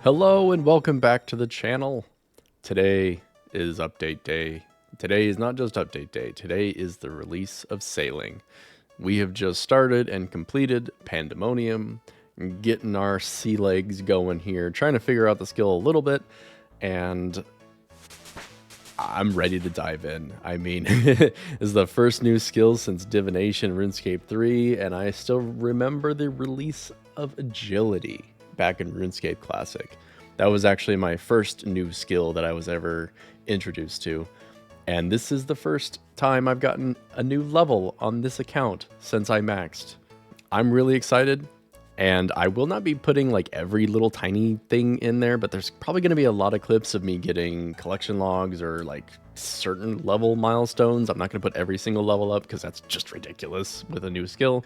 Hello and welcome back to the channel. Today is update day. Today is not just update day. Today is the release of sailing. We have just started and completed Pandemonium, getting our sea legs going here, trying to figure out the skill a little bit, and I'm ready to dive in. I mean, this is the first new skill since Divination RuneScape 3, and I still remember the release of Agility back in RuneScape Classic. That was actually my first new skill that I was ever introduced to. And this is the first time I've gotten a new level on this account since I maxed. I'm really excited, and I will not be putting like every little tiny thing in there, but there's probably going to be a lot of clips of me getting collection logs or like certain level milestones. I'm not going to put every single level up because that's just ridiculous with a new skill.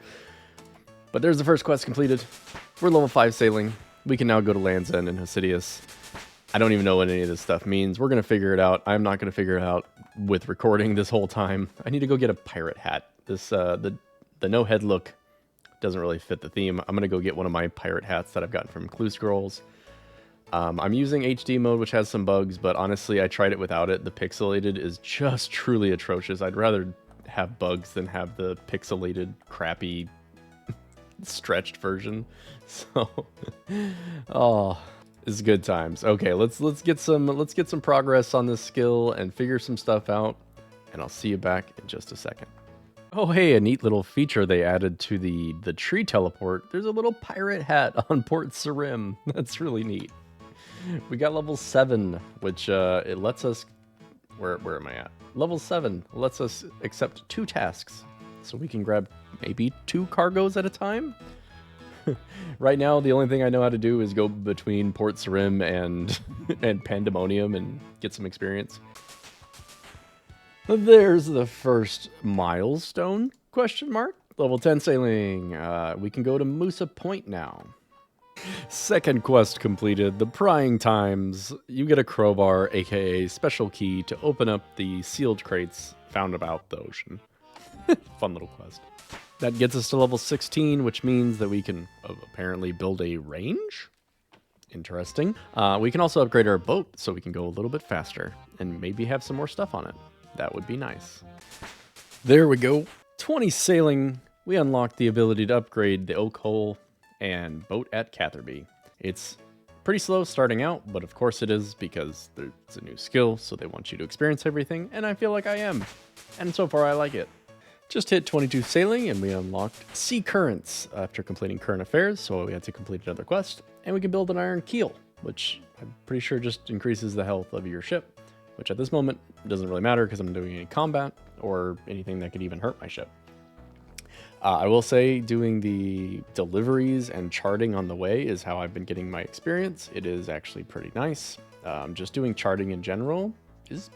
But there's the first quest completed. We're level 5 sailing. We can now go to Land's End and Hosidius. I don't even know what any of this stuff means. We're going to figure it out. I'm not going to figure it out with recording this whole time. I need to go get a pirate hat. This the no head look doesn't really fit the theme. I'm going to go get one of my pirate hats that I've gotten from Clue Scrolls. I'm using HD mode, which has some bugs, but honestly, I tried it without it. The pixelated is just truly atrocious. I'd rather have bugs than have the pixelated, crappy stretched version. So oh, it's good times. Okay, let's get some progress on this skill and figure some stuff out, and I'll see you back in just a second. Oh hey, a neat little feature they added to the tree teleport. There's a little pirate hat on Port Sarim. That's really neat. We got level 7, which it lets us where am I at? Level 7 lets us accept 2 tasks. So we can grab maybe 2 cargoes at a time. Right now, the only thing I know how to do is go between Port Sarim and Pandemonium and get some experience. There's the first milestone, question mark. Level 10 sailing. We can go to Musa Point now. Second quest completed, the prying times. You get a crowbar, aka special key, to open up the sealed crates found about the ocean. Fun little quest. That gets us to level 16, which means that we can apparently build a range. Interesting. We can also upgrade our boat so we can go a little bit faster and maybe have some more stuff on it. That would be nice. There we go. 20 sailing. We unlocked the ability to upgrade the Oak Hole and boat at Catherby. It's pretty slow starting out, but of course it is because it's a new skill, so they want you to experience everything, and I feel like I am. And so far I like it. Just hit 22 sailing and we unlocked Sea Currents after completing current affairs, so we had to complete another quest. And we can build an iron keel, which I'm pretty sure just increases the health of your ship, which at this moment doesn't really matter because I'm not doing any combat or anything that could even hurt my ship. I will say doing the deliveries and charting on the way is how I've been getting my experience. It is actually pretty nice. Just doing charting in general is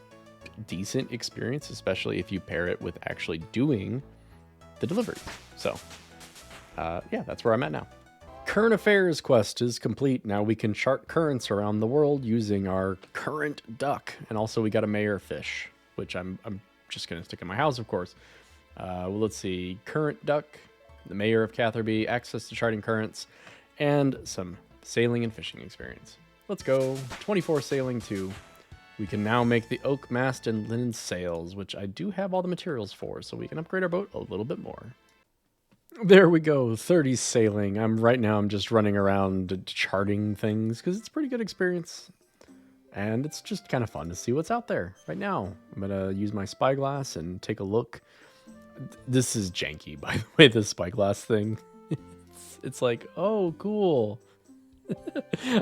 decent experience, especially if you pair it with actually doing the deliveries. So yeah, that's where I'm at now. Current affairs quest is complete. Now we can chart currents around the world using our current duck, and also we got a mayor fish, which I'm just gonna stick in my house, of course. Well, let's see, current duck, the mayor of Catherby, access to charting currents, and some sailing and fishing experience. Let's go. 24 sailing 2. We can now make the oak mast and linen sails, which I do have all the materials for, so we can upgrade our boat a little bit more. There we go, 30 sailing. Right now I'm just running around charting things because it's a pretty good experience. And it's just kind of fun to see what's out there right now. I'm gonna use my spyglass and take a look. This is janky, by the way, this spyglass thing. It's like, oh, cool.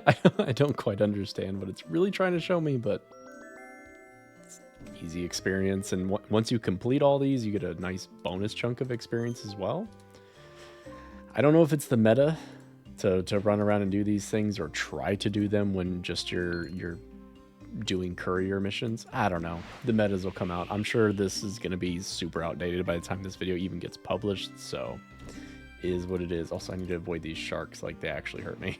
I don't quite understand what it's really trying to show me, but it's easy experience. And once you complete all these, you get a nice bonus chunk of experience as well. I don't know if it's the meta to run around and do these things or try to do them when just you're doing courier missions. I don't know. The metas will come out. I'm sure this is going to be super outdated by the time this video even gets published, so it is what it is. Also, I need to avoid these sharks, like they actually hurt me.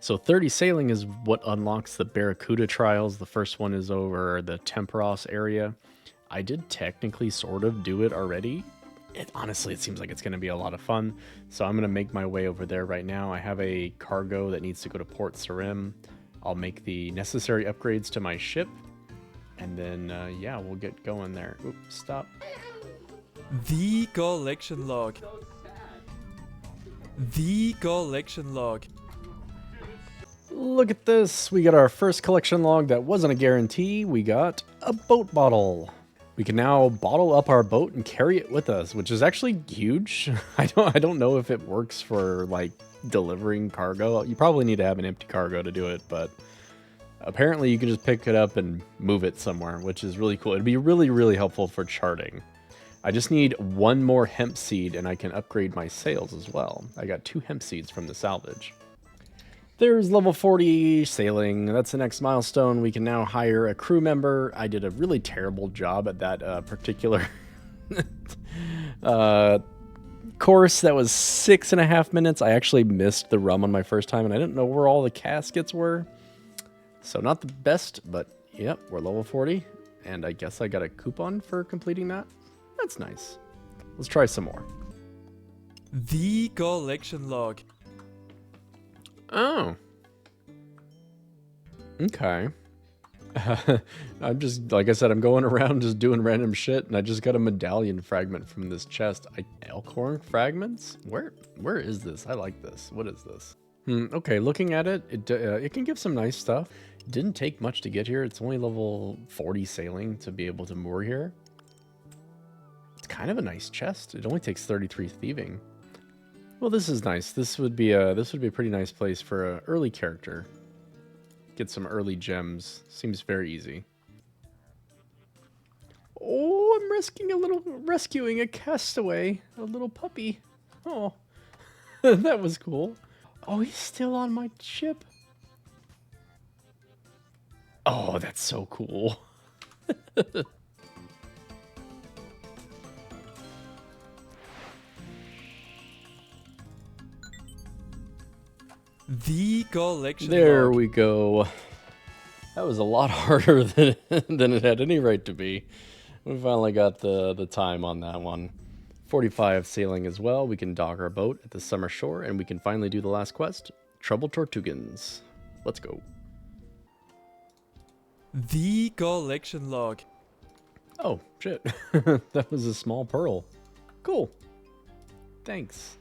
So 30 sailing is what unlocks the Barracuda trials. The first one is over the Temperos area. I did technically sort of do it already. Honestly, it seems like it's going to be a lot of fun. So I'm going to make my way over there right now. I have a cargo that needs to go to Port Sarim. I'll make the necessary upgrades to my ship, and then, yeah, we'll get going there. Oops, stop. The collection log. The collection log. Look at this. We got our first collection log that wasn't a guarantee. We got a boat bottle. We can now bottle up our boat and carry it with us, which is actually huge. I don't know if it works for like delivering cargo. You probably need to have an empty cargo to do it, but apparently you can just pick it up and move it somewhere, which is really cool. It'd be really, really helpful for charting. I just need one more hemp seed and I can upgrade my sails as well. I got 2 hemp seeds from the salvage. There's level 40 sailing. That's the next milestone. We can now hire a crew member. I did a really terrible job at that particular course. That was 6.5 minutes. I actually missed the rum on my first time and I didn't know where all the caskets were. So not the best, but yep, we're level 40. And I guess I got a coupon for completing that. That's nice. Let's try some more. The collection log. Oh. Okay. I'm just, like I said, I'm going around just doing random shit, and I just got a medallion fragment from this chest. Elkhorn fragments? Where is this? I like this. What is this? Okay, looking at it, it can give some nice stuff. It didn't take much to get here. It's only level 40 sailing to be able to moor here. It's kind of a nice chest. It only takes 33 thieving. Well, this is nice. This would be a pretty nice place for an early character. Get some early gems. Seems very easy. Oh, I'm rescuing a castaway, a little puppy. Oh, that was cool. Oh, he's still on my ship. Oh, that's so cool. The collection There log. we go. That was a lot harder than it had any right to be. We finally got the time on that one. 45 sailing as well. We can dock our boat at the summer shore, and we can finally do the last quest, Trouble Tortugans. Let's go. The collection log. Oh, shit. That was a small pearl. Cool. Thanks.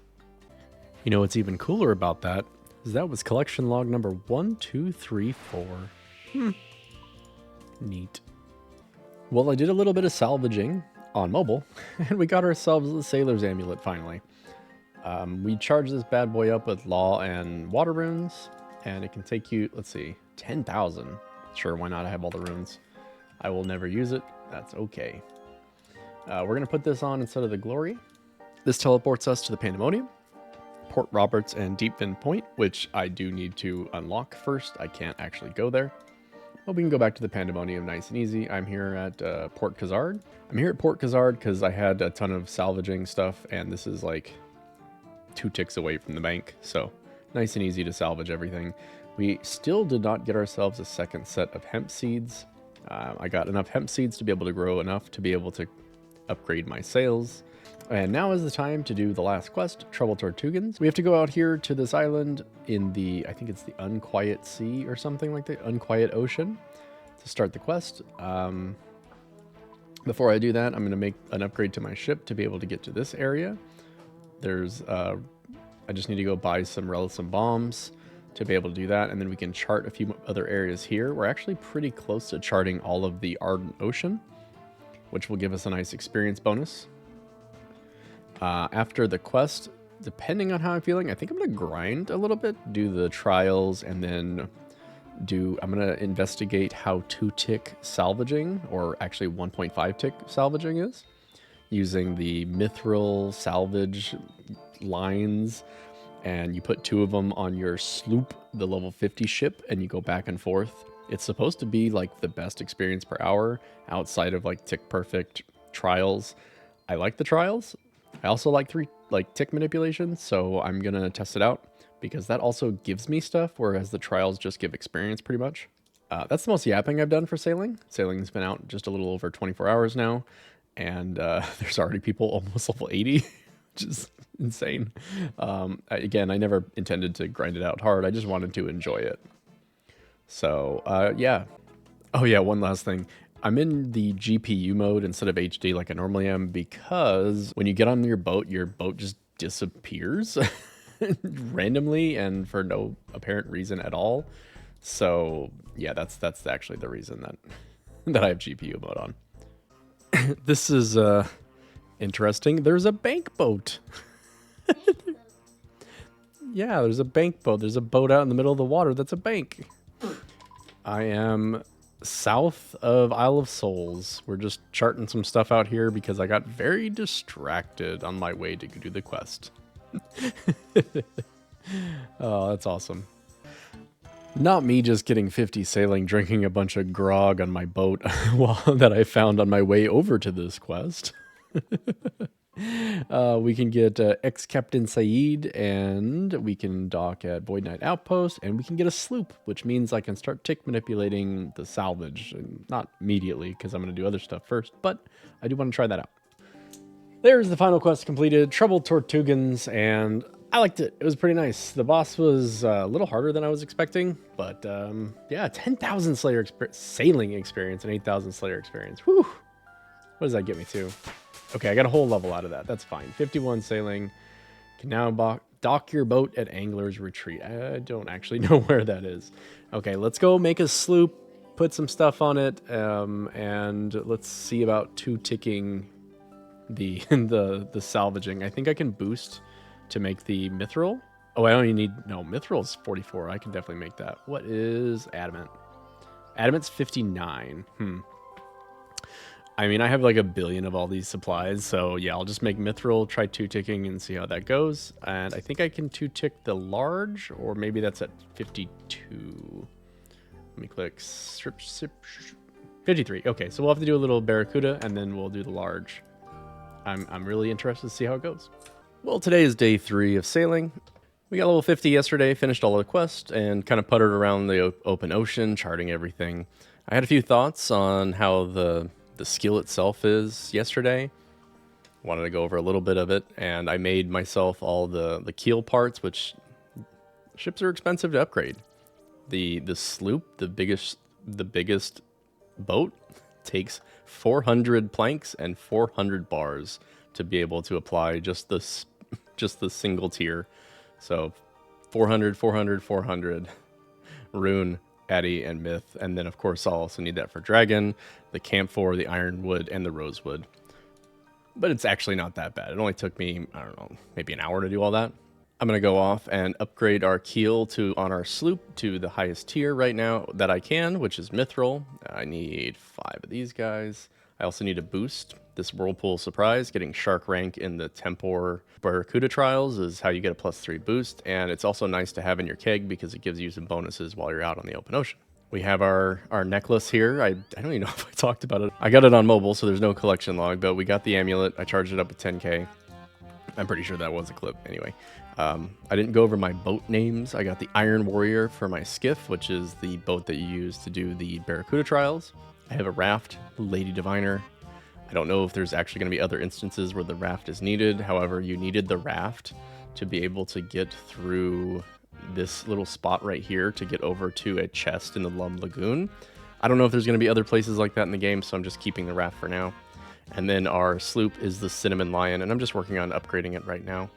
You know what's even cooler about that is that was collection log number 1, 2, 3, 4. Neat. Well, I did a little bit of salvaging on mobile, and we got ourselves the Sailor's Amulet finally. We charged this bad boy up with Law and Water runes, and it can take you, let's see, 10,000. Sure, why not? I have all the runes. I will never use it. That's okay. We're going to put this on instead of the Glory. This teleports us to the Pandemonium, Port Roberts, and Deepfin Point, which I do need to unlock first. I can't actually go there. But we can go back to the Pandemonium nice and easy. I'm here at Port Khazard. I'm here at Port Khazard because I had a ton of salvaging stuff, and this is like 2 ticks away from the bank, so nice and easy to salvage everything. We still did not get ourselves a second set of hemp seeds. I got enough hemp seeds to be able to grow enough to be able to upgrade my sails. And now is the time to do the last quest, Trouble Tortugans. We have to go out here to this island in the, I think it's the Unquiet Sea or something like that, Unquiet Ocean, to start the quest. Before I do that, I'm going to make an upgrade to my ship to be able to get to this area. There's, I just need to go buy some bombs to be able to do that, and then we can chart a few other areas here. We're actually pretty close to charting all of the Ardent Ocean, which will give us a nice experience bonus. After the quest, depending on how I'm feeling, I think I'm going to grind a little bit, do the trials, and then I'm going to investigate how 2-tick salvaging, or actually 1.5-tick salvaging is, using the mithril salvage lines, and you put 2 of them on your sloop, the level 50 ship, and you go back and forth. It's supposed to be like the best experience per hour outside of like tick perfect trials. I like the trials. I also like tick manipulation, so I'm gonna test it out because that also gives me stuff, whereas the trials just give experience pretty much. That's the most yapping I've done for sailing. Sailing's been out just a little over 24 hours now, and there's already people almost level 80, which is insane. Again, I never intended to grind it out hard. I just wanted to enjoy it. So, yeah. Oh, yeah, one last thing. I'm in the GPU mode instead of HD like I normally am because when you get on your boat just disappears randomly and for no apparent reason at all. So, yeah, that's actually the reason that that I have GPU mode on. This is interesting. There's a bank boat. Yeah, there's a bank boat. There's a boat out in the middle of the water that's a bank. I am south of Isle of Souls. We're just charting some stuff out here because I got very distracted on my way to do the quest. Oh, that's awesome. Not me just getting 50 sailing, drinking a bunch of grog on my boat that I found on my way over to this quest. We can get ex-Captain Saeed, and we can dock at Void Knight Outpost, and we can get a sloop, which means I can start tick manipulating the salvage. And not immediately, because I'm going to do other stuff first, but I do want to try that out. There's the final quest completed, Troubled Tortugans, and I liked it. It was pretty nice. The boss was a little harder than I was expecting, but yeah, 10,000 sailing experience and 8,000 Slayer experience. Whew. What does that get me to? Okay, I got a whole level out of that. That's fine. 51 sailing. Can now dock your boat at Angler's Retreat. I don't actually know where that is. Okay, let's go make a sloop, put some stuff on it, and let's see about two-ticking the the salvaging. I think I can boost to make the mithril. Oh, I only need... No, mithril is 44. I can definitely make that. What is adamant? Adamant's 59. I mean, I have like a billion of all these supplies, so yeah, I'll just make mithril, try two-ticking, and see how that goes. And I think I can two-tick the large, or maybe that's at 52. Let me click 53. Okay, so we'll have to do a little barracuda, and then we'll do the large. I'm really interested to see how it goes. Well, today is day 3 of sailing. We got level 50 yesterday, finished all of the quests, and kind of puttered around the open ocean, charting everything. I had a few thoughts on how the skill itself is yesterday. Wanted to go over a little bit of it, and I made myself all the keel parts, which ships are expensive to upgrade. The sloop, the biggest boat, takes 400 planks and 400 bars to be able to apply just the single tier. So 400, 400, 400 rune, Addy, and myth, and then of course I'll also need that for dragon, the camphor, the ironwood, and the rosewood. But it's actually not that bad. It only took me, I don't know, maybe an hour to do all that. I'm gonna go off and upgrade our keel on our sloop to the highest tier right now that I can, which is mithril. I need 5 of these guys. I also need a boost. This whirlpool surprise, getting shark rank in the Tempor Barracuda trials is how you get a +3 boost, and it's also nice to have in your keg because it gives you some bonuses while you're out on the open ocean. We have our necklace here. I don't even know if I talked about it. I got it on mobile, so there's no collection log, but we got the amulet. I charged it up at 10k. I'm pretty sure that was a clip. Anyway, I didn't go over my boat names. I got the Iron Warrior for my skiff, which is the boat that you use to do the Barracuda trials. I have a raft, Lady Diviner. I don't know if there's actually going to be other instances where the raft is needed. However, you needed the raft to be able to get through this little spot right here to get over to a chest in the Lum Lagoon. I don't know if there's going to be other places like that in the game, so I'm just keeping the raft for now. And then our sloop is the Cinnamon Lion, and I'm just working on upgrading it right now.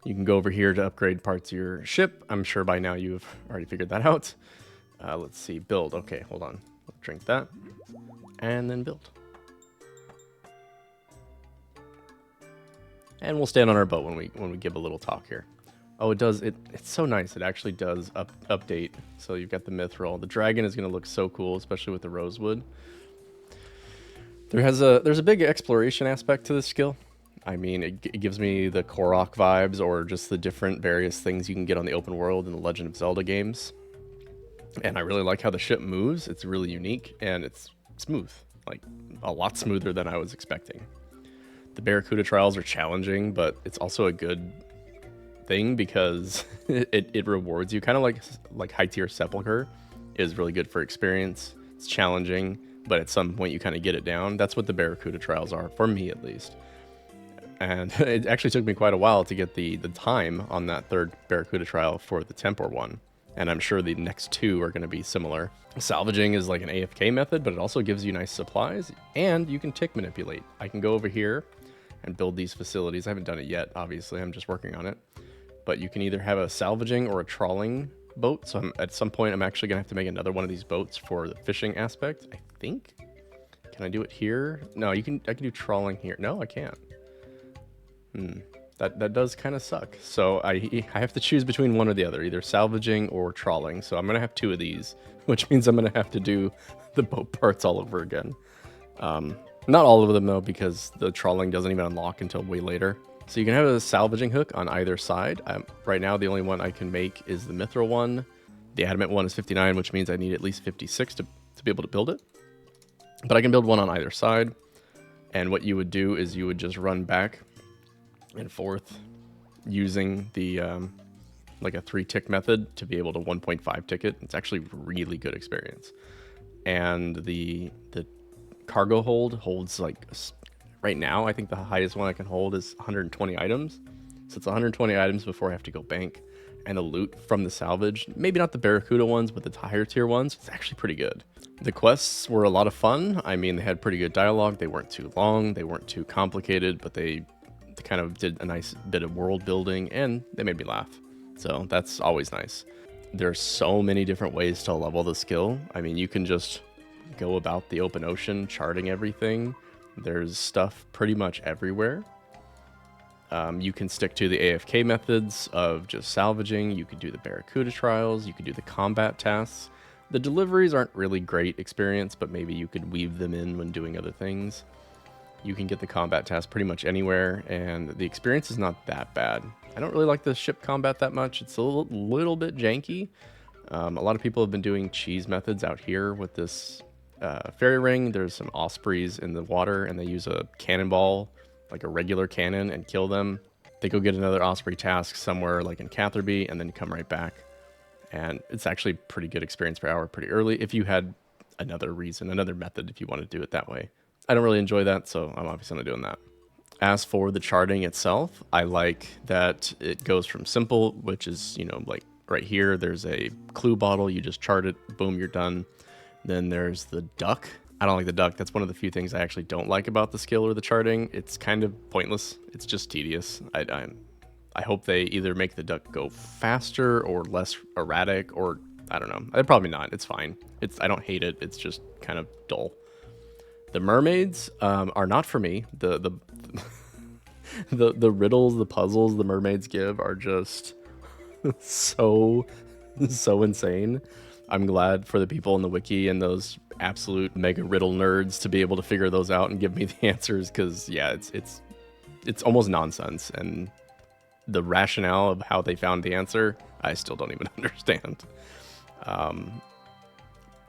You can go over here to upgrade parts of your ship. I'm sure by now you've already figured that out. Let's see, build. Okay, hold on. Drink that. And then build. And we'll stand on our boat when we give a little talk here. Oh, it does. It's so nice. It actually does update. So you've got the mithril. The dragon is going to look so cool, especially with the rosewood. There's a big exploration aspect to this skill. I mean, it gives me the Korok vibes, or just the different various things you can get on the open world in the Legend of Zelda games. And I really like how the ship moves. It's really unique, and it's smooth. Like, a lot smoother than I was expecting. The Barracuda trials are challenging, but it's also a good thing because it rewards you. Kind of like high tier Sepulcher is really good for experience. It's challenging, but at some point you kind of get it down. That's what the Barracuda trials are, for me at least. And it actually took me quite a while to get the time on that third Barracuda trial for the Tempor one. And I'm sure the next two are going to be similar. Salvaging is like an AFK method, but it also gives you nice supplies, and you can tick manipulate. I can go over here and build these facilities. I haven't done it yet, obviously. I'm just working on it. But you can either have a salvaging or a trawling boat. So at some point, I'm actually going to have to make another one of these boats for the fishing aspect, I think. Can I do it here? No, I can do trawling here. No, I can't. That does kind of suck. So I have to choose between one or the other, either salvaging or trawling. So I'm going to have two of these, which means I'm going to have to do the boat parts all over again. Not all of them, though, because the trawling doesn't even unlock until way later. So you can have a salvaging hook on either side. Right now, the only one I can make is the mithril one. The adamant one is 59, which means I need at least 56 to be able to build it. But I can build one on either side. And what you would do is you would just run back and forth using the like a 3-tick method to be able to 1.5 tick it. It's actually really good experience. And the cargo hold holds like, right now I think the highest one I can hold is 120 items. So it's 120 items before I have to go bank. And the loot from the salvage, maybe not the Barracuda ones, but the higher tier ones, it's actually pretty good. The quests were a lot of fun. I mean, they had pretty good dialogue. They weren't too long, they weren't too complicated, but they kind of did a nice bit of world building, and they made me laugh. So that's always nice. There's so many different ways to level the skill. I mean, you can just go about the open ocean, charting everything. There's stuff pretty much everywhere. You can stick to the AFK methods of just salvaging. You could do the Barracuda trials. You could do the combat tasks. The deliveries aren't really great experience, but maybe you could weave them in when doing other things. You can get the combat task pretty much anywhere, and the experience is not that bad. I don't really like the ship combat that much. It's a little bit janky. A lot of people have been doing cheese methods out here with this fairy ring. There's some ospreys in the water, and they use a cannonball, like a regular cannon, and kill them. They go get another osprey task somewhere like in Catherby, and then come right back. And it's actually pretty good experience per hour pretty early if you had another method if you want to do it that way. I don't really enjoy that, so I'm obviously not doing that. As for the charting itself, I like that it goes from simple, which is, like right here, there's a clue bottle. You just chart it, boom, you're done. Then there's the duck. I don't like the duck. That's one of the few things I actually don't like about the skill or the charting. It's kind of pointless. It's just tedious. I hope they either make the duck go faster or less erratic, or I don't know. Probably not. It's fine. I don't hate it. It's just kind of dull. The mermaids are not for me. The riddles, the puzzles the mermaids give are just so insane. I'm glad for the people in the wiki and those absolute mega riddle nerds to be able to figure those out and give me the answers, because yeah, it's almost nonsense, and the rationale of how they found the answer, I still don't even understand.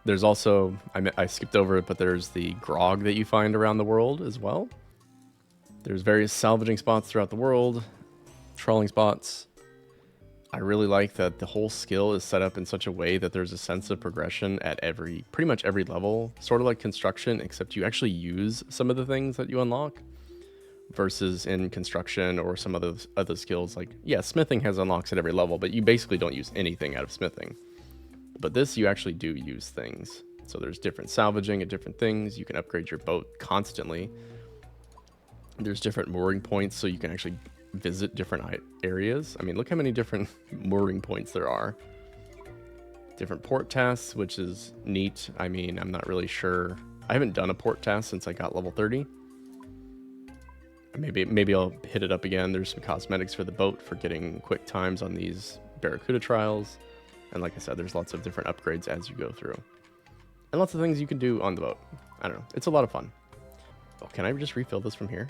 There's also, I skipped over it, but there's the grog that you find around the world as well. There's various salvaging spots throughout the world, trawling spots. I really like that the whole skill is set up in such a way that there's a sense of progression at pretty much every level, sort of like construction, except you actually use some of the things that you unlock, versus in construction or some other skills. Like, yeah, smithing has unlocks at every level, but you basically don't use anything out of smithing. But this, you actually do use things. So there's different salvaging at different things. You can upgrade your boat constantly. There's different mooring points, so you can actually visit different areas. I mean, look how many different mooring points there are. Different port tasks, which is neat. I mean, I'm not really sure. I haven't done a port task since I got level 30. Maybe I'll hit it up again. There's some cosmetics for the boat for getting quick times on these Barracuda trials. And like I said, there's lots of different upgrades as you go through. And lots of things you can do on the boat. I don't know. It's a lot of fun. Oh, can I just refill this from here?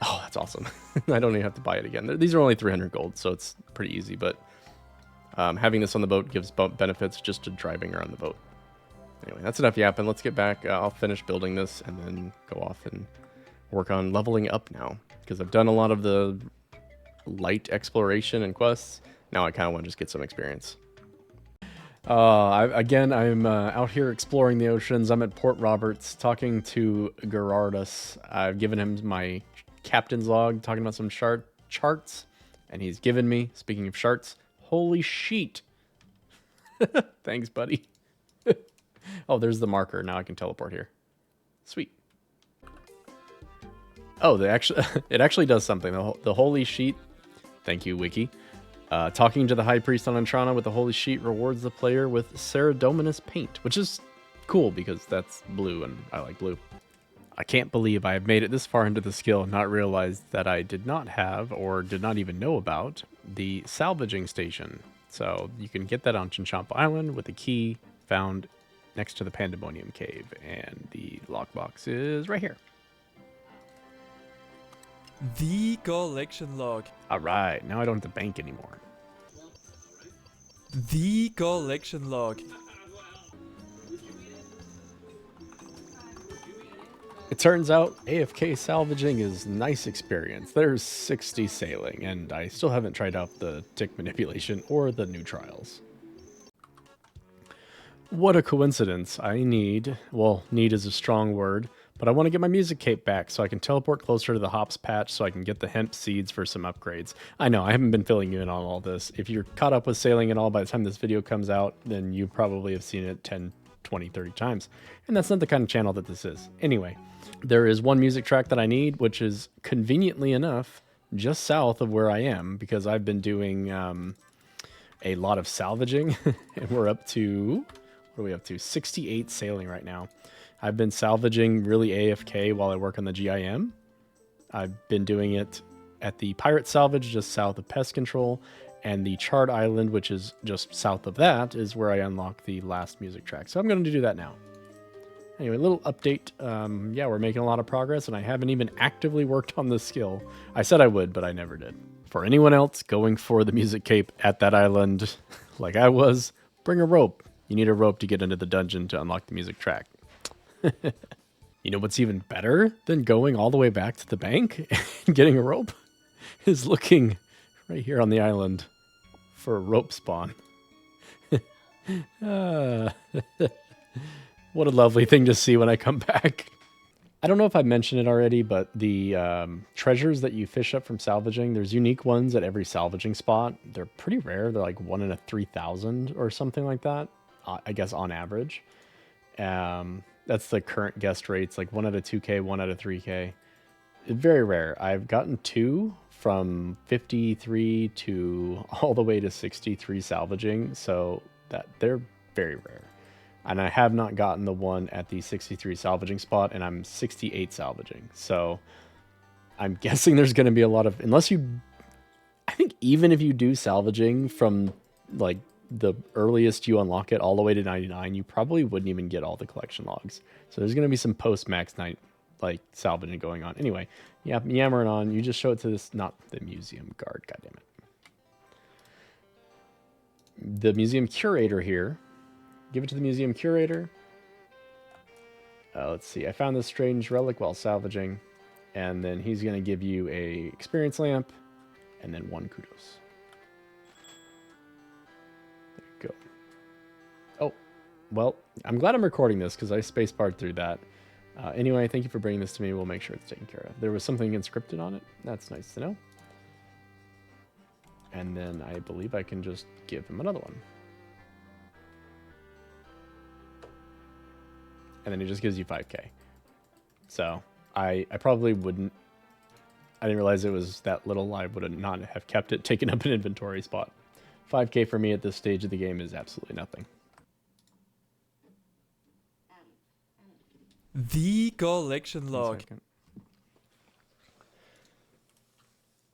Oh, that's awesome. I don't even have to buy it again. These are only 300 gold, so it's pretty easy. But having this on the boat gives benefits just to driving around the boat. Anyway, that's enough yapping. Let's get back. I'll finish building this and then go off and work on leveling up now. Because I've done a lot of the light exploration and quests. Now I kind of want to just get some experience. I'm out here exploring the oceans. I'm at Port Roberts talking to Gerardus. I've given him my captain's log talking about some charts, and he's given me, speaking of charts, holy sheet. Thanks, buddy. Oh, there's the marker. Now I can teleport here. Sweet. Oh, it actually does something. The holy sheet. Thank you, Wiki. Talking to the High Priest on Antrana with the holy sheet rewards the player with Ceradominous paint, which is cool because that's blue and I like blue. I can't believe I have made it this far into the skill and not realized that I did not have or did not even know about the salvaging station. So you can get that on Chinchampa Island with a key found next to the Pandemonium Cave, and the lockbox is right here. The collection log. All right, now I don't have to bank anymore. The collection log. It turns out AFK salvaging is nice experience. There's 60 sailing, and I still haven't tried out the tick manipulation or the new trials. What a coincidence. I need, well, need is a strong word, but I want to get my music cape back so I can teleport closer to the hops patch so I can get the hemp seeds for some upgrades. I know, I haven't been filling you in on all this. If you're caught up with sailing and all by the time this video comes out, then you probably have seen it 10, 20, 30 times. And that's not the kind of channel that this is. Anyway, there is one music track that I need, which is conveniently enough just south of where I am, because I've been doing a lot of salvaging, and we're up to, what are we up to? 68 sailing right now. I've been salvaging really AFK while I work on the GIM. I've been doing it at the Pirate Salvage just south of Pest Control, and the Charred Island, which is just south of that, is where I unlock the last music track. So I'm going to do that now. Anyway, a little update. Yeah, we're making a lot of progress, and I haven't even actively worked on this skill. I said I would, but I never did. For anyone else going for the music cape at that island, like I was, bring a rope. You need a rope to get into the dungeon to unlock the music track. You know what's even better than going all the way back to the bank and getting a rope? Is looking right here on the island for a rope spawn. What a lovely thing to see when I come back. I don't know if I mentioned it already, but the treasures that you fish up from salvaging, there's unique ones at every salvaging spot. They're pretty rare. They're like 1 in a 3,000 or something like that, I guess on average. That's the current guest rates, like 1 out of 2K, 1 out of 3K. Very rare. I've gotten 2 from 53 to all the way to 63 salvaging, so that they're very rare. And I have not gotten the one at the 63 salvaging spot, and I'm 68 salvaging. So I'm guessing there's going to be a lot of, unless you, I think even if you do salvaging from like the earliest you unlock it all the way to 99, you probably wouldn't even get all the collection logs. So there's going to be some post-max night like salvaging going on. Anyway, yeah, yammering on. You just show it to this, not the museum guard, goddammit. The museum curator here. Give it to the museum curator. Let's see. I found this strange relic while salvaging, and then he's going to give you a experience lamp, and then 1 kudos. There you go. Oh, well, I'm glad I'm recording this because I spacebarred through that. Anyway, thank you for bringing this to me. We'll make sure it's taken care of. There was something inscripted on it. That's nice to know. And then I believe I can just give him another one. And then it just gives you 5K. So I probably wouldn't, I didn't realize it was that little. I would not have kept it taken up an inventory spot. 5K for me at this stage of the game is absolutely nothing. The collection log.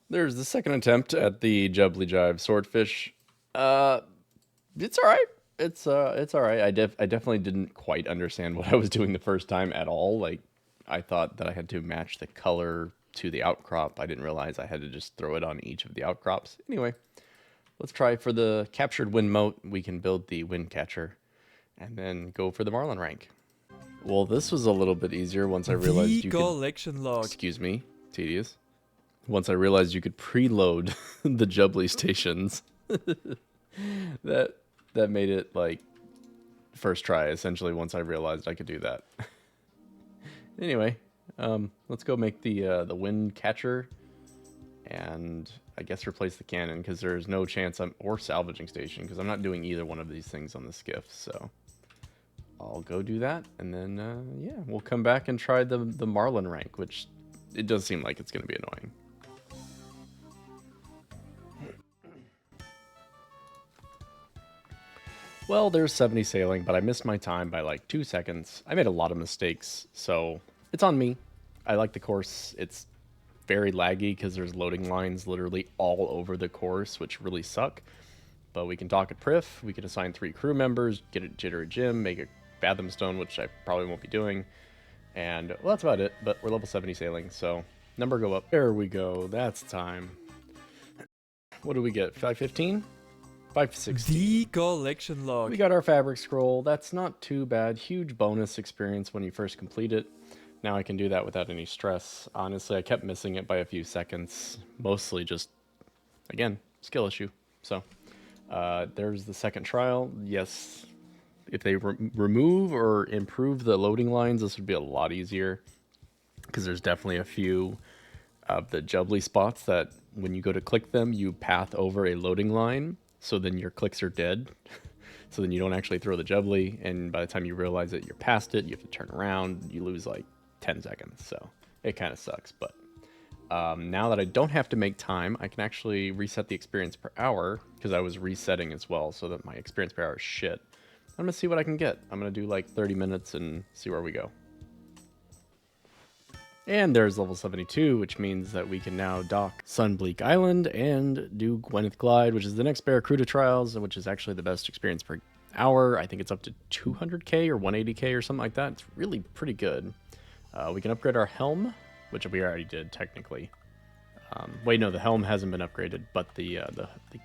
There's the second attempt at the Jubbly Jive swordfish. It's all right. It's all right. I definitely didn't quite understand what I was doing the first time at all. Like, I thought that I had to match the color to the outcrop. I didn't realize I had to just throw it on each of the outcrops. Anyway, let's try for the captured wind mote. We can build the wind catcher and then go for the marlin rank. Well, this was a little bit easier once I realized you could... collection log. Excuse me, tedious. Once I realized you could preload the Jubbly stations. That made it, like, first try, essentially, once I realized I could do that. Anyway, Let's go make the wind catcher, and I guess replace the cannon because there's no chance or salvaging station because I'm not doing either one of these things on the skiff. So I'll go do that, and then yeah, we'll come back and try the Marlin rank, which it does seem like it's going to be annoying. Well, there's 70 sailing, but I missed my time by like 2 seconds. I made a lot of mistakes, so it's on me. I like the course. It's very laggy because there's loading lines literally all over the course, which really suck. But we can dock at Priff, we can assign 3 crew members, get a Jittery Gym, make a Fathom Stone, which I probably won't be doing. And, well, that's about it, but we're level 70 sailing, so number go up. There we go, that's time. What do we get, 515? 516. The collection log. We got our fabric scroll. That's not too bad. Huge bonus experience when you first complete it. Now I can do that without any stress. Honestly, I kept missing it by a few seconds. Mostly just, again, skill issue. So, there's the second trial. Yes, if they remove or improve the loading lines, this would be a lot easier. Because there's definitely a few of the jubbly spots that when you go to click them, you path over a loading line. So then your clicks are dead. So then you don't actually throw the jubbly, and by the time you realize that you're past it, you have to turn around, you lose like 10 seconds. So it kind of sucks, but now that I don't have to make time, I can actually reset the experience per hour, because I was resetting as well, so that my experience per hour is shit. I'm gonna see what I can get. I'm gonna do like 30 minutes and see where we go. And there's level 72, which means that we can now dock Sunbleak Island and do Gwyneth Glide, which is the next Barracuda Trials, which is actually the best experience per hour. I think it's up to 200k or 180k or something like that. It's really pretty good. We can upgrade our helm, which we already did technically. Wait, no, the helm hasn't been upgraded, but the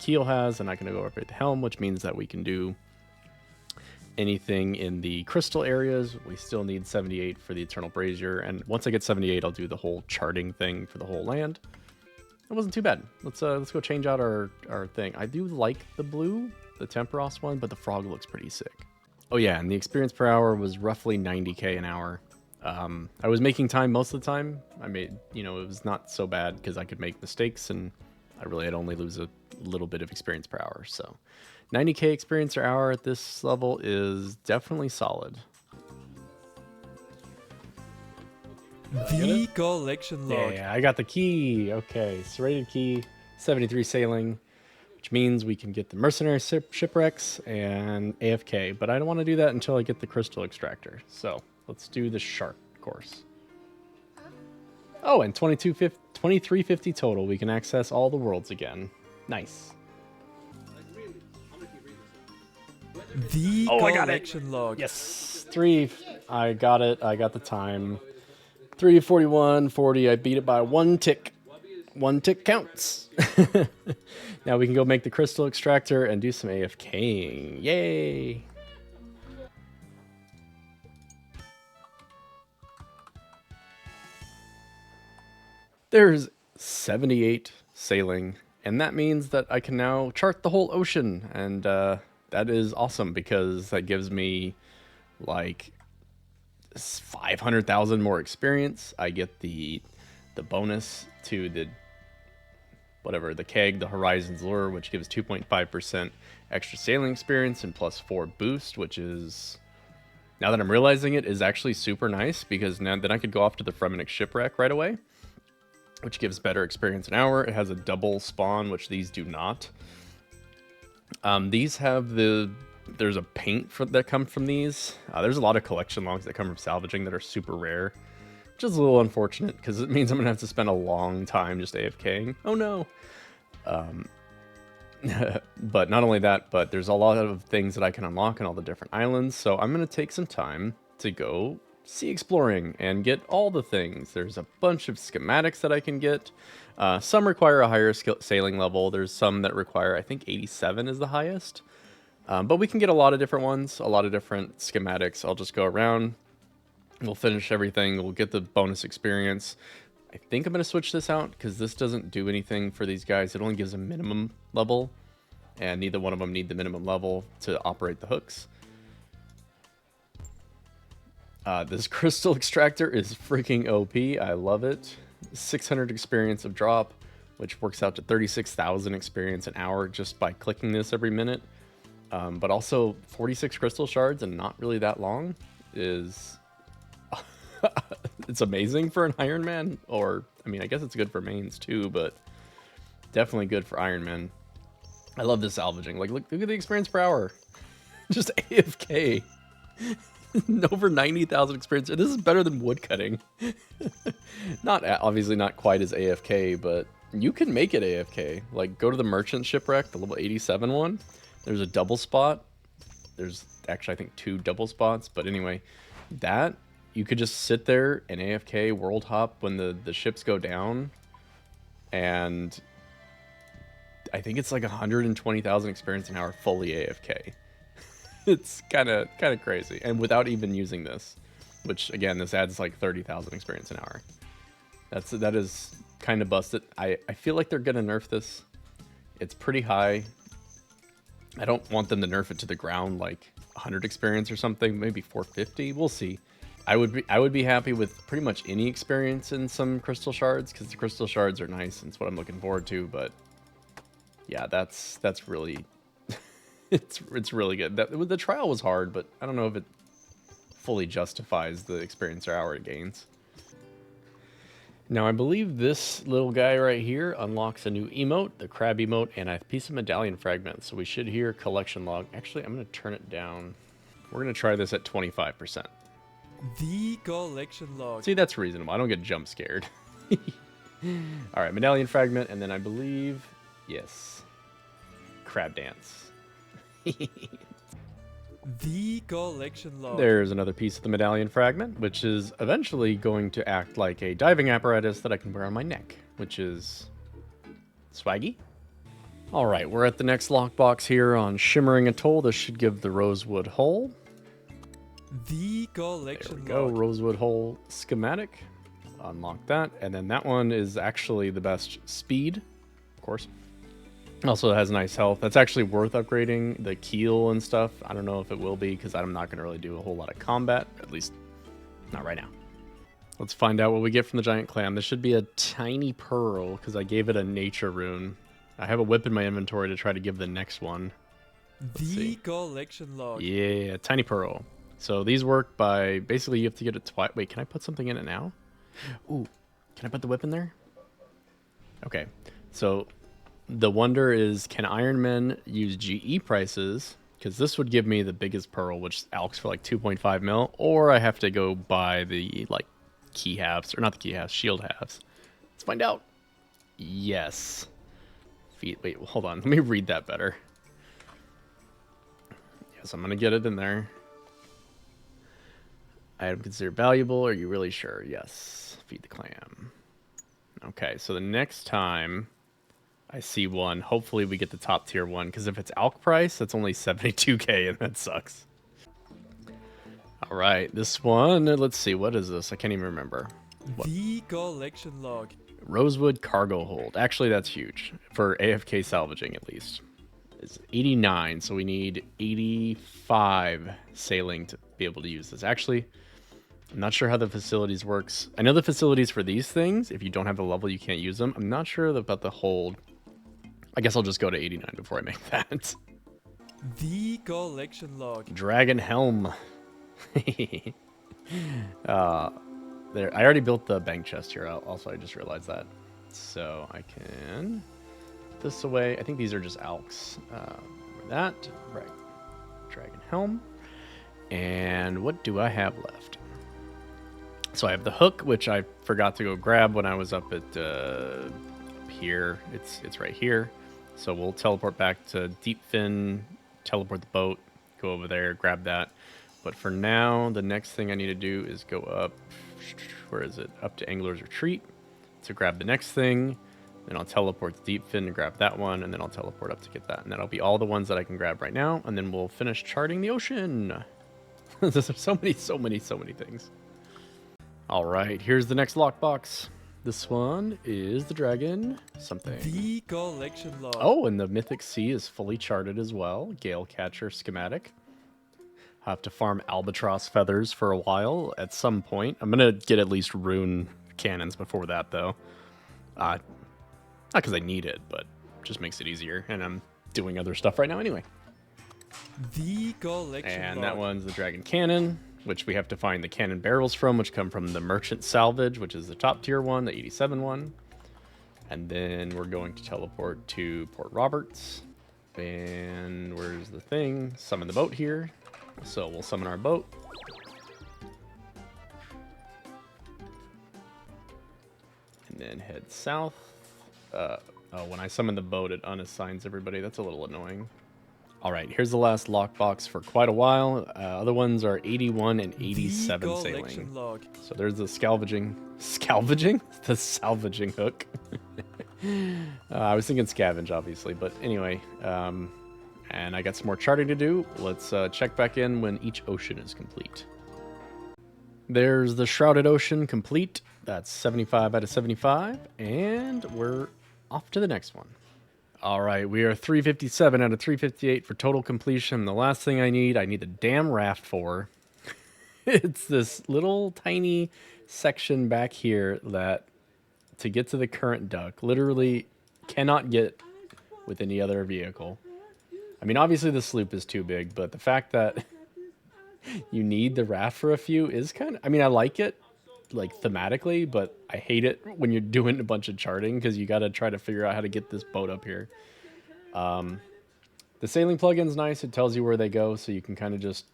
keel has, and I can go upgrade the helm, which means that we can do anything in the crystal areas. We still need 78 for the Eternal Brazier, and once I get 78, I'll do the whole charting thing for the whole land. It wasn't too bad. Let's go change out our thing. I do like the blue, the Temperos one, but the frog looks pretty sick. Oh yeah, and the experience per hour was roughly 90k an hour. I was making time most of the time. I made, it was not so bad because I could make mistakes, and I'd only lose a little bit of experience per hour, so 90k experience per hour at this level is definitely solid. The collection log. Yeah, I got the key. Okay, serrated key, 73 sailing, which means we can get the mercenary shipwrecks and AFK, but I don't want to do that until I get the crystal extractor. So let's do the shark course. Oh, and 2350 total. We can access all the worlds again. Nice. The collection log. Yes, 3. I got it. I got the time. 3:41:40. I beat it by 1 tick. 1 tick counts. Now we can go make the crystal extractor and do some AFKing. Yay! There's 78 sailing, and that means that I can now chart the whole ocean, and that is awesome because that gives me like 500,000 more experience. I get the bonus to the keg, the Horizons Lure, which gives 2.5% extra sailing experience and plus 4 boost, which is, now that I'm realizing it, is actually super nice because now then I could go off to the Fremennik shipwreck right away, which gives better experience an hour. It has a double spawn, which these do not. These have there's a paint that comes from these. There's a lot of collection logs that come from salvaging that are super rare, which is a little unfortunate because it means I'm gonna have to spend a long time just AFKing. Oh no. But not only that, but there's a lot of things that I can unlock on all the different islands. So I'm gonna take some time to go sea exploring and get all the things. There's a bunch of schematics that I can get. Some require a higher sailing level. There's some that require, I think 87 is the highest. But we can get a lot of different ones, a lot of different schematics. I'll just go around. We'll finish everything. We'll get the bonus experience. I think I'm going to switch this out because this doesn't do anything for these guys. It only gives a minimum level, and neither one of them need the minimum level to operate the hooks. This crystal extractor is freaking OP. I love it. 600 experience of drop, which works out to 36,000 experience an hour just by clicking this every minute. But also 46 crystal shards and not really that long is... it's amazing for an Ironman, or, I mean, I guess it's good for mains too, but definitely good for Ironman. I love this salvaging. Like, look at the experience per hour. Just AFK. Over 90,000 experience. This is better than woodcutting. Not obviously not quite as AFK, but you can make it AFK. Like, go to the merchant shipwreck, the level 87 one. There's a double spot. There's actually, I think, 2 double spots. But anyway, that you could just sit there and AFK world hop when the ships go down, and I think it's like 120,000 experience an hour fully AFK. It's kind of crazy, and without even using this, which again, this adds like 30,000 experience an hour. That is kind of busted. I feel like they're gonna nerf this. It's pretty high. I don't want them to nerf it to the ground like 100 experience or something, maybe 450. We'll see. I would be happy with pretty much any experience in some crystal shards, because the crystal shards are nice and it's what I'm looking forward to. But yeah, that's really it's really good. The trial was hard, but I don't know if it fully justifies the experience or hour it gains. Now, I believe this little guy right here unlocks a new emote, the crab emote, and a piece of medallion fragment. So we should hear collection log. Actually, I'm going to turn it down. We're going to try this at 25%. The collection log. See, that's reasonable. I don't get jump scared. All right, medallion fragment, and then I believe, yes, crab dance. The collection log. There's another piece of the medallion fragment, which is eventually going to act like a diving apparatus that I can wear on my neck, which is swaggy. All right, we're at the next lockbox here on Shimmering Atoll. This should give the Rosewood Hole. The collection There we go, log. Rosewood Hole schematic. Unlock that, and then that one is actually the best speed, of course. Also has nice health. That's actually worth upgrading the keel and stuff. I don't know if it will be, because I'm not going to really do a whole lot of combat, at least not right now. Let's find out what we get from the giant clam. This should be a tiny pearl, because I gave it a nature rune. I have a whip in my inventory to try to give the next one. The collection log. Yeah, tiny pearl. So these work by, basically you have to get it twice. Wait, can I put something in it now? Ooh, can I put the whip in there? Okay, so the wonder is, can Ironman use GE prices? Because this would give me the biggest pearl, which alks for like 2.5 mil, or I have to go buy the like key halves, or not the key halves, shield halves. Let's find out. Yes. Wait, hold on. Let me read that better. Yes, I'm gonna get it in there. Item considered valuable. Are you really sure? Yes. Feed the clam. Okay, so the next time I see one, hopefully we get the top tier one, because if it's alk price, that's only 72k, and that sucks. All right, this one, let's see, what is this? I can't even remember. The collection log. Rosewood cargo hold. Actually, that's huge for AFK salvaging, at least. It's 89, so we need 85 sailing to be able to use this. Actually, I'm not sure how the facilities works. I know the facilities for these things, if you don't have the level, you can't use them. I'm not sure about the hold. I guess I'll just go to 89 before I make that. The collection log. Dragon helm. There. I already built the bank chest here. Also, I just realized that. So I can put this away. I think these are just alks. That. Right. Dragon helm. And what do I have left? So I have the hook, which I forgot to go grab when I was up at up here. It's right here. So we'll teleport back to Deep Fin, teleport the boat, go over there, grab that. But for now, the next thing I need to do is go up, where is it? Up to Angler's Retreat to grab the next thing. Then I'll teleport to Deep Fin to grab that one, and then I'll teleport up to get that. And that'll be all the ones that I can grab right now, and then we'll finish charting the ocean. There's so many things. All right, here's the next lockbox. This one is the dragon something. The collection log. Oh, and the Mythic Sea is fully charted as well. Gale Catcher schematic. I'll have to farm albatross feathers for a while at some point. I'm going to get at least rune cannons before that, though. Not because I need it, but just makes it easier. And I'm doing other stuff right now anyway. The collection And log. that one's the dragon cannon, which we have to find the cannon barrels from, which come from the merchant salvage, which is the top tier one, the 87 one. And then we're going to teleport to Port Roberts. And where's the thing? Summon the boat here. So we'll summon our boat. And then head south. Oh, when I summon the boat, it unassigns everybody. That's a little annoying. All right, here's the last lockbox for quite a while. Other ones are 81 and 87 the sailing. collection log. So there's the scavenging? The salvaging hook. I was thinking scavenge, obviously, but anyway. And I got some more charting to do. Let's check back in when each ocean is complete. There's the Shrouded Ocean complete. That's 75 out of 75. And we're off to the next one. All right, we are 357 out of 358 for total completion. The last thing I need the damn raft for. It's this little tiny section back here that, to get to the current duck, literally cannot get with any other vehicle. I mean, obviously the sloop is too big, but the fact that you need the raft for a few is kind of... I mean, I like it, like, thematically, but I hate it when you're doing a bunch of charting because you got to try to figure out how to get this boat up here. The sailing plugin's nice. It tells you where they go, so you can kind of just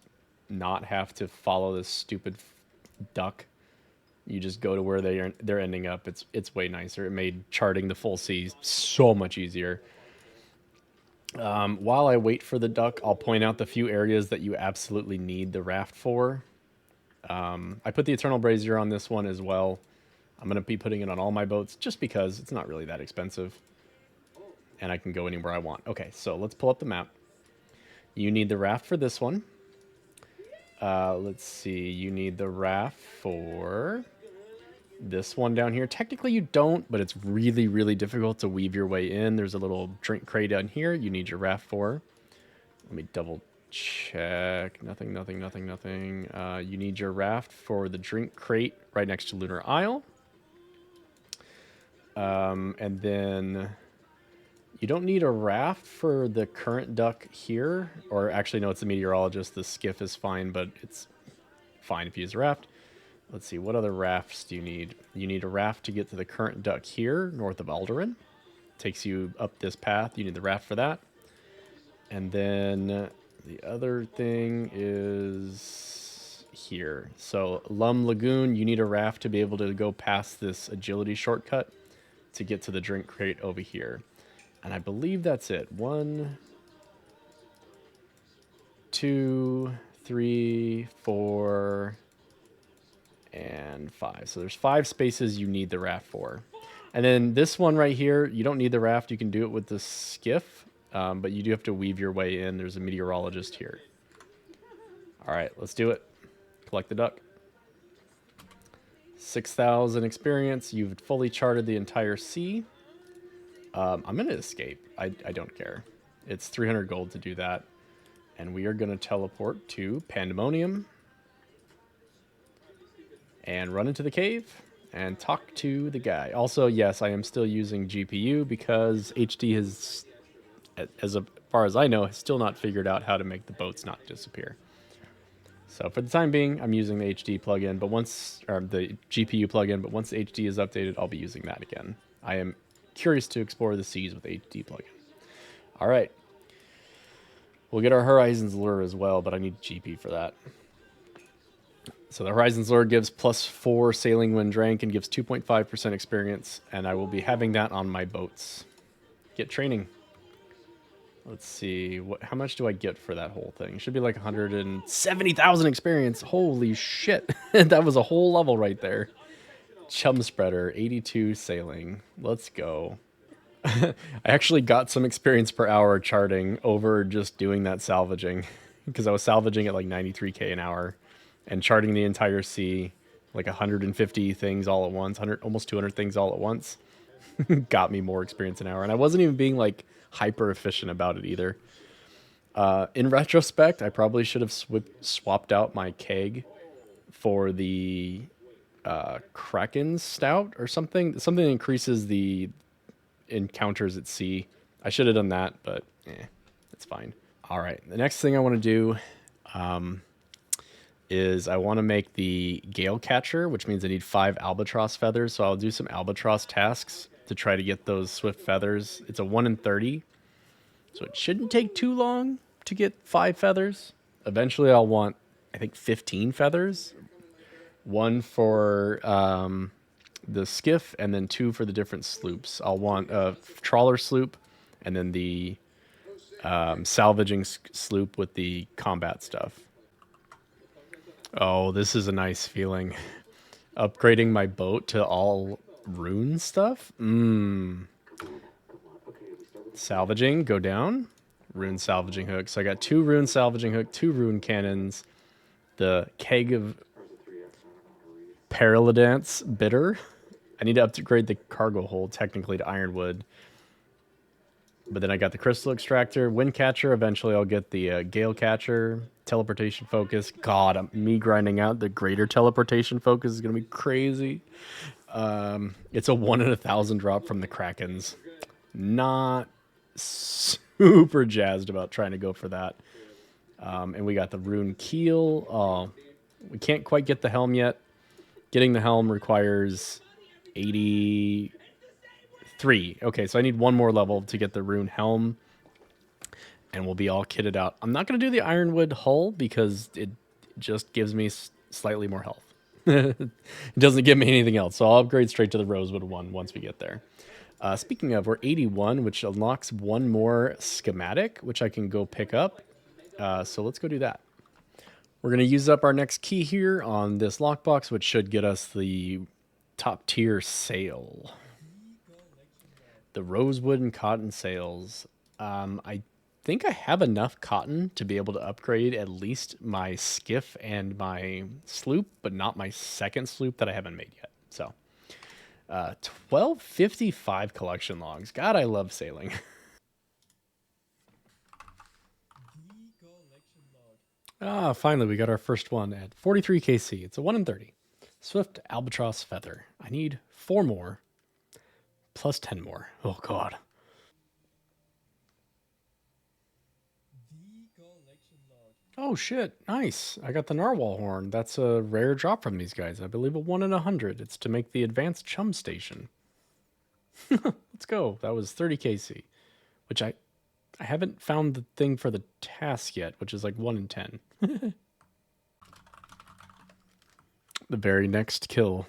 not have to follow this stupid duck. You just go to where they're ending up. It's way nicer. It made charting the full sea so much easier. While I wait for the duck, I'll point out the few areas that you absolutely need the raft for. I put the Eternal Brazier on this one as well. I'm going to be putting it on all my boats just because it's not really that expensive. And I can go anywhere I want. Okay, so let's pull up the map. You need the raft for this one. Let's see. You need the raft for this one down here. Technically you don't, but it's really, really difficult to weave your way in. There's a little drink crate down here you need your raft for. Let me double check. Nothing. You need your raft for the drink crate right next to Lunar Isle. And then you don't need a raft for the current duck here. Or actually, no, it's the meteorologist. The skiff is fine, but it's fine if you use a raft. Let's see, what other rafts do you need? You need a raft to get to the current duck here, north of Alderaan. Takes you up this path. You need the raft for that. And then the other thing is here. So Lum Lagoon, you need a raft to be able to go past this agility shortcut to get to the drink crate over here. And I believe that's it. 1, 2, 3, 4, and 5. So there's 5 spaces you need the raft for. And then this one right here, you don't need the raft. You can do it with the skiff, but you do have to weave your way in. There's a meteorologist here. All right, let's do it. Collect the duck. 6,000 experience. You've fully charted the entire sea. I'm going to escape. I don't care. It's 300 gold to do that. And we are going to teleport to Pandemonium. And run into the cave and talk to the guy. Also, yes, I am still using GPU because HD has, as far as I know, has still not figured out how to make the boats not disappear. So for the time being, I'm using the HD plugin, but the GPU plugin, but once the HD is updated, I'll be using that again. I am curious to explore the seas with the HD plugin. All right. We'll get our Horizons lure as well, but I need GP for that. So the Horizons lure gives +4 sailing when drank and gives 2.5% experience, and I will be having that on my boats. Get training. Let's see, how much do I get for that whole thing? It should be like 170,000 experience. Holy shit. That was a whole level right there. Chum Spreader, 82 sailing. Let's go. I actually got some experience per hour charting over just doing that salvaging because I was salvaging at like 93k an hour and charting the entire sea, like 150 things all at once, almost 200 things all at once. Got me more experience an hour. And I wasn't even being like hyper efficient about it either. In retrospect, I probably should have swapped out my keg for the Kraken Stout or something. Something that increases the encounters at sea. I should have done that, but it's fine. All right. The next thing I want to do is I want to make the Gale Catcher, which means I need 5 albatross feathers. So I'll do some albatross tasks to try to get those swift feathers. It's a 1 in 30, so it shouldn't take too long to get 5 feathers. Eventually, I'll want, I think, 15 feathers. 1 for the skiff, and then 2 for the different sloops. I'll want a trawler sloop, and then the salvaging sloop with the combat stuff. Oh, this is a nice feeling. Upgrading my boat to all rune stuff? Salvaging, go down. Rune salvaging hook. So I got 2 rune salvaging hook, 2 rune cannons, the keg of Paralidance bitter. I need to upgrade the cargo hold technically to ironwood. But then I got the crystal extractor, wind catcher. Eventually I'll get the gale catcher, teleportation focus. God, me grinding out the greater teleportation focus is going to be crazy. It's a 1 in 1,000 drop from the Krakens. Not super jazzed about trying to go for that. And we got the rune keel. Oh, we can't quite get the helm yet. Getting the helm requires 83. Okay, so I need 1 more level to get the rune helm, and we'll be all kitted out. I'm not going to do the ironwood hull because it just gives me slightly more health. It doesn't give me anything else, so I'll upgrade straight to the rosewood one once we get there. Speaking of, we're 81, which unlocks 1 more schematic, which I can go pick up. So let's go do that. We're going to use up our next key here on this lockbox, which should get us the top tier sail. The rosewood and cotton sails. I think I have enough cotton to be able to upgrade at least my skiff and my sloop, but not my second sloop that I haven't made yet. So 1255 collection logs. God, I love sailing. Finally, we got our first one at 43 KC. It's a 1 in 30. Swift albatross feather. I need 4 more plus 10 more. Oh, God. Oh, shit. Nice. I got the narwhal horn. That's a rare drop from these guys. I believe a 1 in 100. It's to make the advanced chum station. Let's go. That was 30 KC, which I haven't found the thing for the task yet, which is like 1 in 10. The very next kill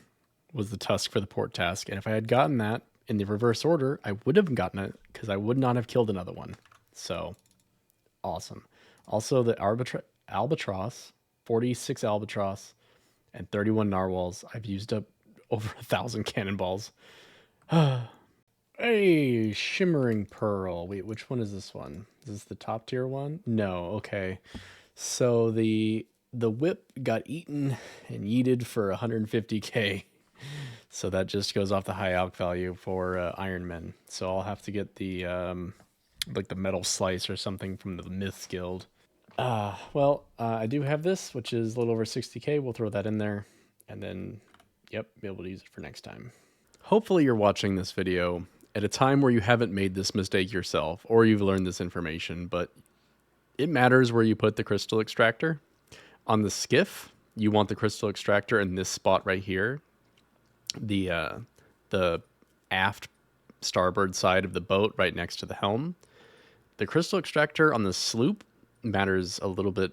was the tusk for the port task, and if I had gotten that in the reverse order, I would have gotten it because I would not have killed another one. So, awesome. Also, the albatross, 46 albatross, and 31 narwhals. I've used up over 1,000 cannonballs. Hey, shimmering pearl. Wait, which one is this one? Is this the top tier one? No, okay. So the whip got eaten and yeeted for 150k. So that just goes off the high alch value for Ironman. So I'll have to get the like the metal slice or something from the Myths Guild. I do have this, which is a little over 60k. We'll throw that in there, and then, yep, be able to use it for next time. Hopefully you're watching this video at a time where you haven't made this mistake yourself, or you've learned this information, but it matters where you put the crystal extractor. On the skiff, you want the crystal extractor in this spot right here, the aft starboard side of the boat right next to the helm. The crystal extractor on the sloop matters a little bit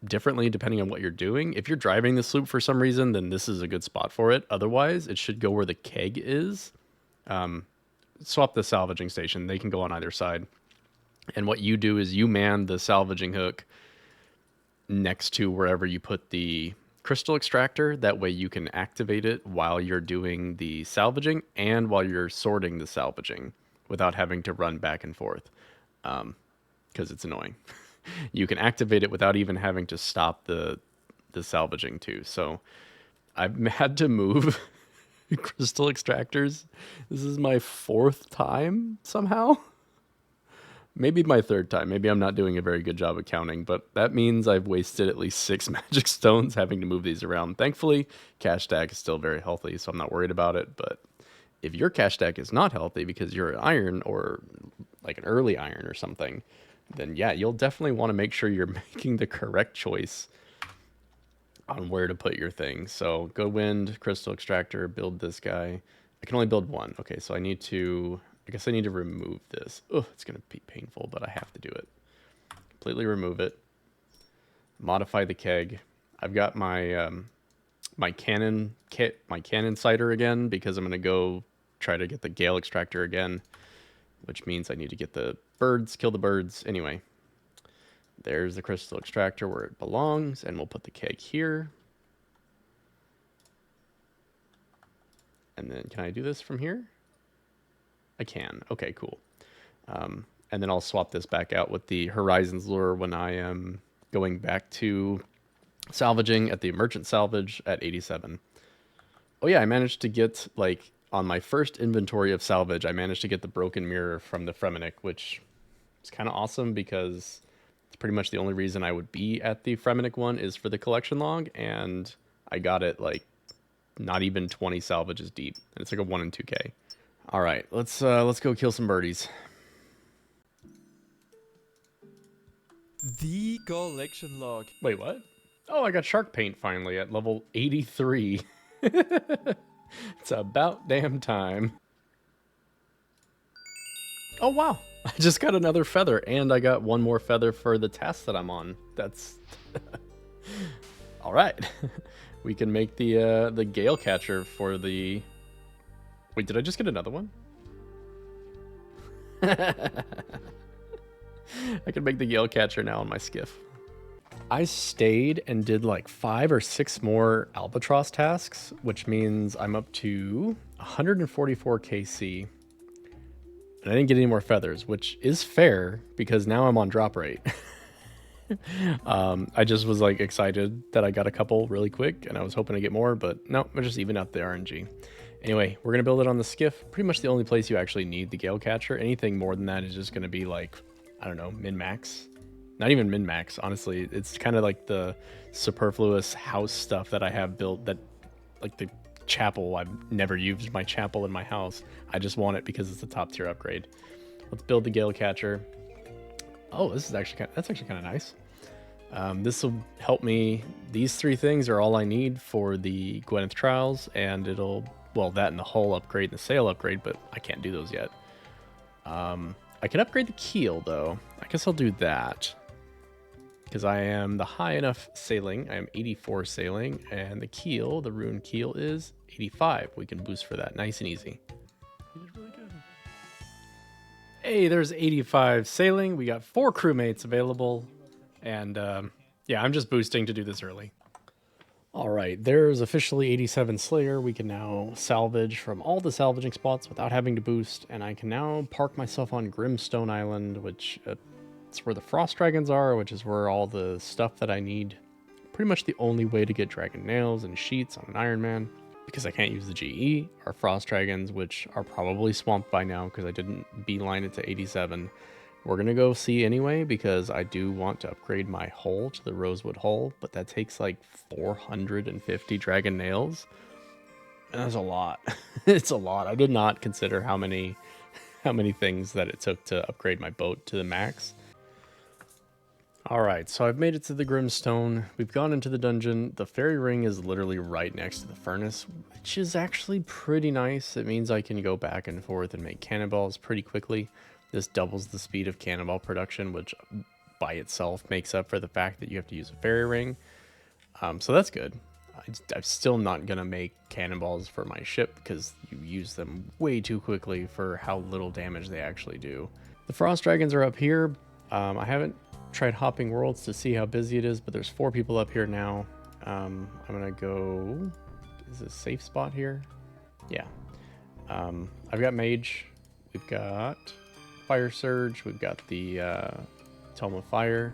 differently depending on what you're doing. If you're driving the sloop for some reason, then this is a good spot for it. Otherwise, it should go where the keg is. Swap the salvaging station. They can go on either side. And what you do is you man the salvaging hook next to wherever you put the crystal extractor. That way you can activate it while you're doing the salvaging and while you're sorting the salvaging without having to run back and forth, because it's annoying. You can activate it without even having to stop the salvaging too. So I've had to move crystal extractors. This is my 4th time somehow. Maybe my third time. Maybe I'm not doing a very good job of counting, but that means I've wasted at least 6 magic stones having to move these around. Thankfully, cash stack is still very healthy, so I'm not worried about it. But if your cash stack is not healthy because you're an iron or like an early iron or something, then yeah, you'll definitely want to make sure you're making the correct choice on where to put your thing. So go wind, crystal extractor, build this guy. I can only build one. Okay, so I guess I need to remove this. Oh, it's going to be painful, but I have to do it. Completely remove it. Modify the keg. I've got my my cannon kit, my cannon cider again, because I'm going to go try to get the gale extractor again, which means I need to get the birds, kill the birds. Anyway, there's the crystal extractor where it belongs, and we'll put the keg here. And then can I do this from here? I can. Okay, cool. And then I'll swap this back out with the Horizons lure when I am going back to salvaging at the merchant salvage at 87. Oh yeah, I managed to get, like, on my first inventory of salvage, I managed to get the broken mirror from the Fremenic, which is kind of awesome because it's pretty much the only reason I would be at the Fremenic one is for the collection log, and I got it, like, not even 20 salvages deep, and it's like a 1 in 2K. All right, let's go kill some birdies. The collection log. Wait, what? Oh, I got shark paint finally at level 83. It's about damn time. Oh, wow. I just got another feather, and I got one more feather for the task that I'm on. That's... All right. We can make the gale catcher for the... Wait, did I just get another one? I can make the gale catcher now on my skiff. I stayed and did like 5 or 6 more albatross tasks, which means I'm up to 144 KC. And I didn't get any more feathers, which is fair because now I'm on drop rate. I just was like excited that I got a couple really quick and I was hoping to get more, but no, I just even out the RNG. Anyway, we're going to build it on the skiff. Pretty much the only place you actually need the gale catcher. Anything more than that is just going to be like, I don't know, min-max. Not even min-max, honestly. It's kind of like the superfluous house stuff that I have built that, like the chapel. I've never used my chapel in my house. I just want it because it's a top tier upgrade. Let's build the gale catcher. Oh, this is actually that's actually kind of nice. This will help me. These 3 things are all I need for the Gwyneth trials, and it'll, well, that and the hull upgrade and the sail upgrade, but I can't do those yet. I can upgrade the keel though. I guess I'll do that because I am the high enough sailing. I am 84 sailing, and the keel, the rune keel, is 85. We can boost for that, nice and easy. Really good. Hey, there's 85 sailing. We got 4 crewmates available. And yeah, I'm just boosting to do this early. All right, there's officially 87 Slayer. We can now salvage from all the salvaging spots without having to boost. And I can now park myself on Grimstone Island, which it's where the Frost Dragons are, which is where all the stuff that I need. Pretty much the only way to get dragon nails and sheets on an Ironman, because I can't use the GE, are Frost Dragons, which are probably swamped by now because I didn't beeline it to 87. We're going to go see anyway because I do want to upgrade my hull to the Rosewood hull, but that takes like 450 dragon nails. And that's a lot. It's a lot. I did not consider how many things that it took to upgrade my boat to the max. All right, so I've made it to the Grimstone. We've gone into the dungeon. The fairy ring is literally right next to the furnace, which is actually pretty nice. It means I can go back and forth and make cannonballs pretty quickly. This doubles the speed of cannonball production, which by itself makes up for the fact that you have to use a fairy ring. So that's good. I'm still not going to make cannonballs for my ship because you use them way too quickly for how little damage they actually do. The Frost Dragons are up here. I haven't tried hopping worlds to see how busy it is, but there's 4 people up here now. I'm going to go... Is this a safe spot here? Yeah. I've got Mage. We've got... Fire Surge, we've got the Tome of Fire,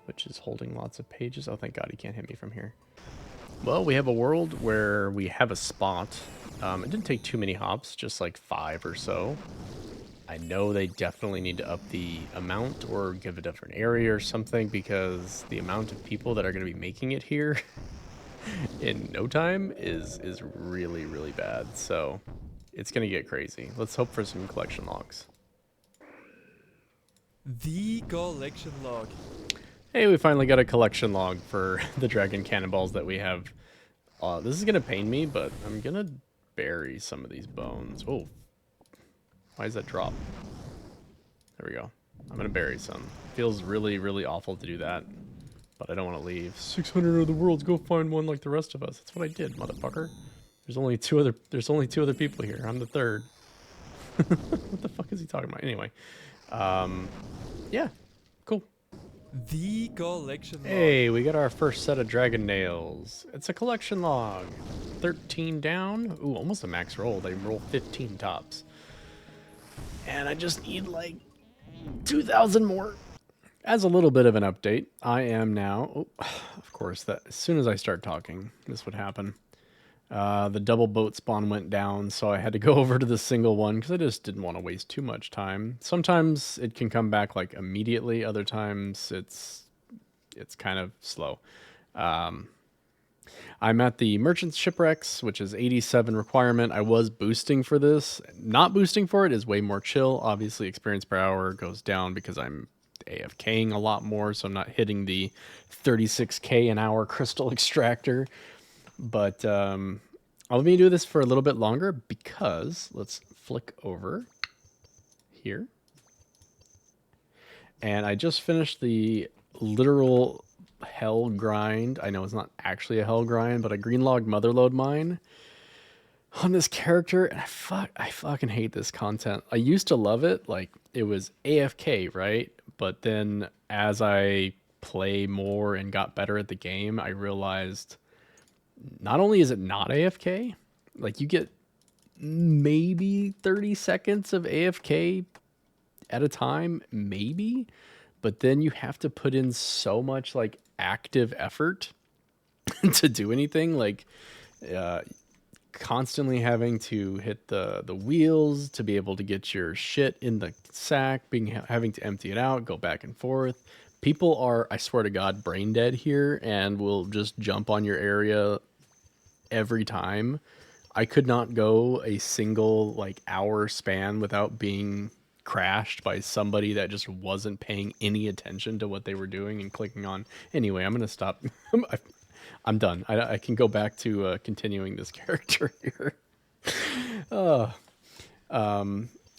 which is holding lots of pages. Oh, thank God he can't hit me from here. Well, we have a world where we have a spot. It didn't take too many hops, just like 5 or so. I know they definitely need to up the amount or give a different area or something, because the amount of people that are going to be making it here in no time is really, really bad. So it's going to get crazy. Let's hope for some collection logs. The collection log. Hey, we finally got a collection log for the dragon cannonballs that we have. This is going to pain me, but I'm going to bury some of these bones. Oh, why does that drop? There we go. I'm going to bury some. Feels really, really awful to do that, but I don't want to leave. 600 of the worlds, go find one like the rest of us. That's what I did, motherfucker. There's only two other people here. I'm the third. What the fuck is he talking about? Anyway, yeah, cool. The collection log. Hey, we got our first set of dragon nails. It's a collection log. 13 down. Ooh, almost a max roll. They roll 15 tops. And I just need like 2,000 more. As a little bit of an update, I am now... Oh, of course, that as soon as I start talking, this would happen. The double boat spawn went down, so I had to go over to the single one because I just didn't want to waste too much time. Sometimes it can come back like immediately. Other times it's kind of slow. I'm at the merchant shipwrecks, which is 87 requirement. I was boosting for this. Not boosting for it is way more chill. Obviously, experience per hour goes down because I'm AFKing a lot more, so I'm not hitting the 36k an hour crystal extractor. But I'll let me do this for a little bit longer because let's flick over here. And I just finished the literal hell grind. I know it's not actually a hell grind, but a green log motherlode mine on this character. And I fucking hate this content. I used to love it. Like, it was AFK, right? But then as I play more and got better at the game, I realized not only is it not AFK, like you get maybe 30 seconds of AFK at a time, maybe, but then you have to put in so much like active effort to do anything, like constantly having to hit the wheels to be able to get your shit in the sack, having to empty it out, go back and forth. People are, I swear to God, brain dead here and will just jump on your area every time. I could not go a single like hour span without being crashed by somebody that just wasn't paying any attention to what they were doing and clicking on. Anyway, I'm gonna stop. I'm done. I can go back to continuing this character here.